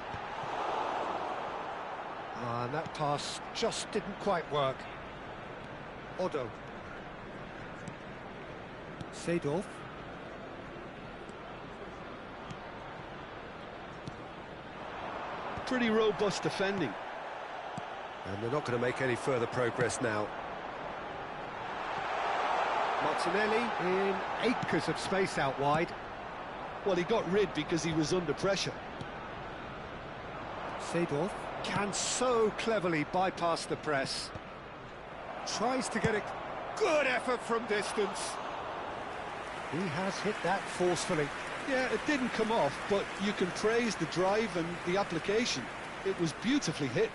And that pass just didn't quite work. Odo. Seedorf. Pretty robust defending. And they're not going to make any further progress now. Martinelli in acres of space out wide. Well, he got rid because he was under pressure. Seedorf can so cleverly bypass the press. Tries to get a good effort from distance. He has hit that forcefully. Yeah, it didn't come off, but you can praise the drive and the application. It was beautifully hit.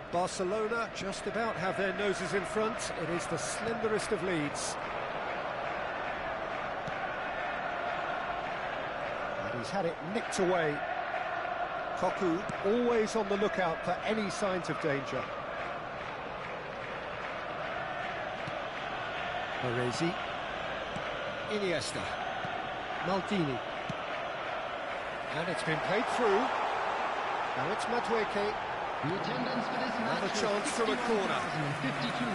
Barcelona just about have their noses in front. It is the slenderest of leads. And he's had it nicked away. Koku always on the lookout for any signs of danger. Baresi. Iniesta. Maldini. And it's been played through. Now it's Madueke. The attendance for this match Another chance from a corner. 52.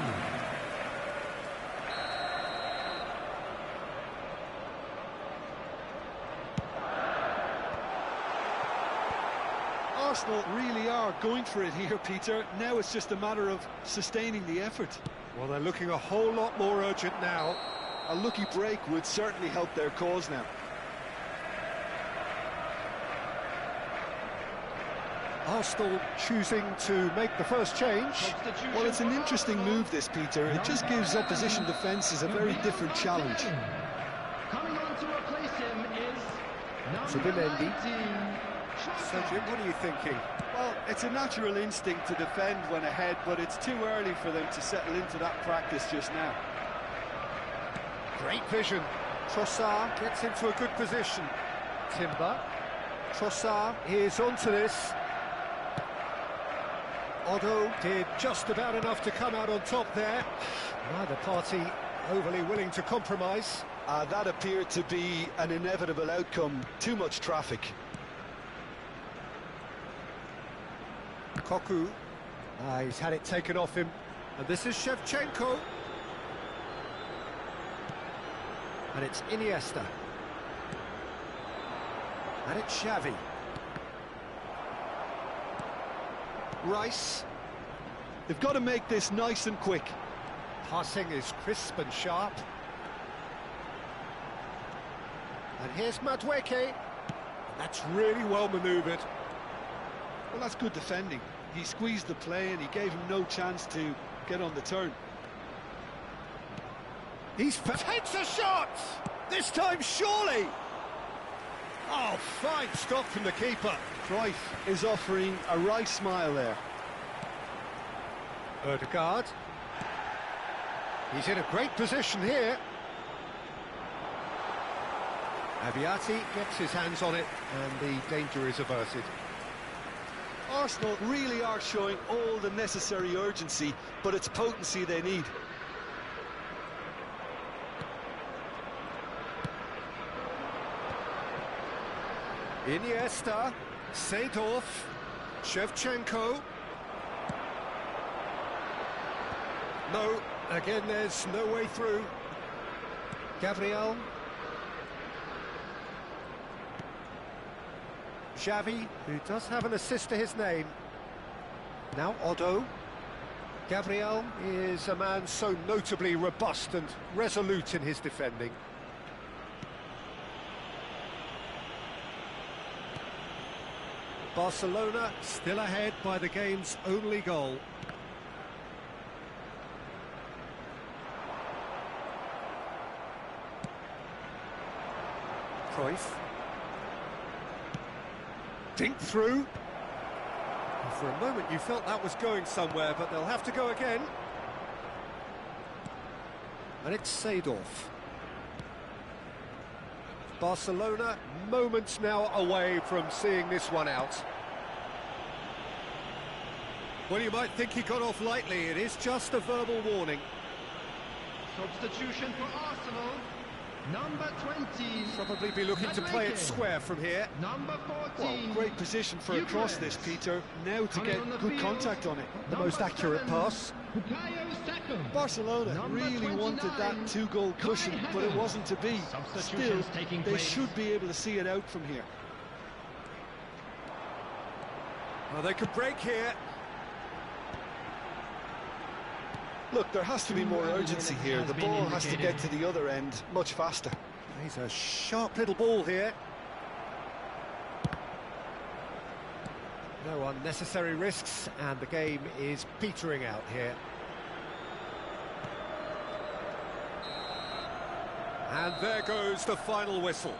Arsenal really are going for it here, Peter. Now it's just a matter of sustaining the effort. Well, they're looking a whole lot more urgent now. A lucky break would certainly help their cause now. Arsenal choosing to make the first change. Well, it's an interesting move, this, Peter. It just gives opposition defences a very different challenge. Coming on to replace him is number Zubimendi. 19. So, Jim, what are you thinking? Well, it's a natural instinct to defend when ahead, but it's too early for them to settle into that practice just now. Great vision. Trossard gets into a good position. Timber. Trossard is onto this. Odo did just about enough to come out on top there. Neither party overly willing to compromise. That appeared to be an inevitable outcome. Too much traffic. Koku. He's had it taken off him. And this is Shevchenko. And it's Iniesta. And it's Xavi. Rice. They've got to make this nice and quick. Passing is crisp and sharp. And here's Madueke. That's really well manoeuvred. Well, that's good defending. He squeezed the play and he gave him no chance to get on the turn. He's takes a shot! This time, surely! Oh, fine stop from the keeper. Cruyff is offering a right smile there. Ødegaard. He's in a great position here. Abiati gets his hands on it, and the danger is averted. Arsenal really are showing all the necessary urgency, but it's potency they need. Iniesta, Seedorf, Shevchenko. No, again there's no way through. Gabriel. Xavi, who does have an assist to his name. Now Otto. Gabriel is a man so notably robust and resolute in his defending. Barcelona still ahead by the game's only goal. Cruyff. Dink through. For a moment you felt that was going somewhere, but they'll have to go again. And it's Seedorf. Barcelona moments now away from seeing this one out. Well, you might think he got off lightly. It is just a verbal warning. Substitution for Arsenal. Number 20. Probably be looking to play it square from here. Number 14. Well, great position for a cross this, Peter. Now to get good contact on it. The most accurate pass. Barcelona really wanted that two-goal cushion, but it wasn't to be. Still, they should be able to see it out from here. Well, they could break here. Look, there has to be more urgency here. The ball has to get to the other end much faster. He's a sharp little ball here. No unnecessary risks, and the game is petering out here. And there goes the final whistle.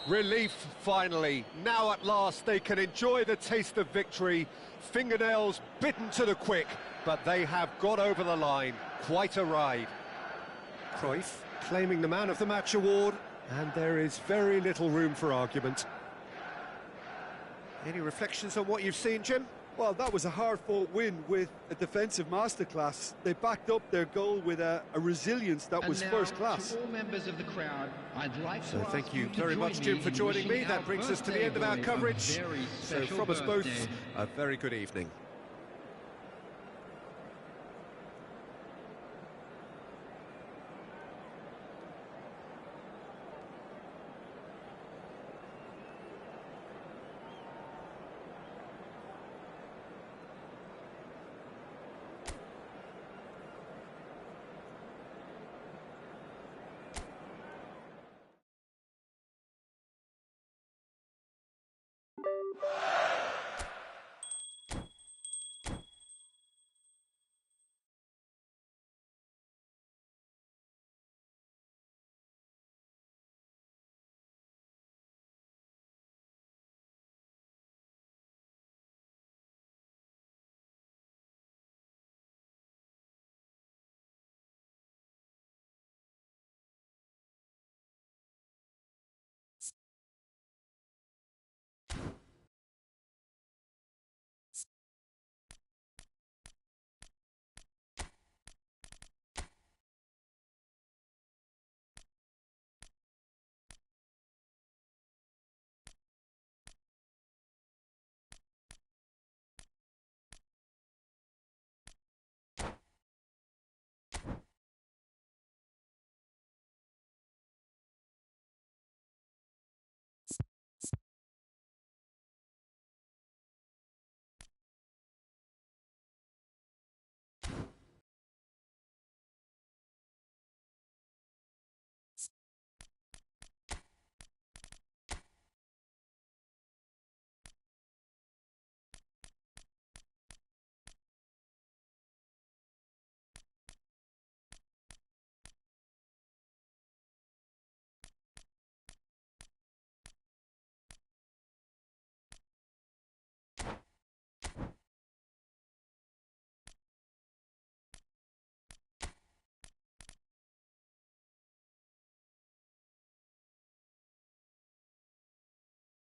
Relief, finally. Now at last they can enjoy the taste of victory. Fingernails bitten to the quick, but they have got over the line. Quite a ride. Cruyff claiming the Man of the Match award, and there is very little room for argument. Any reflections on what you've seen, Jim? Well, that was a hard-fought win with a defensive masterclass. They backed up their goal with a resilience that was first class. To all members of the crowd, I'd like So thank you very much, Jim, for joining me. That brings us to the end of our coverage. So from us both, a very good evening.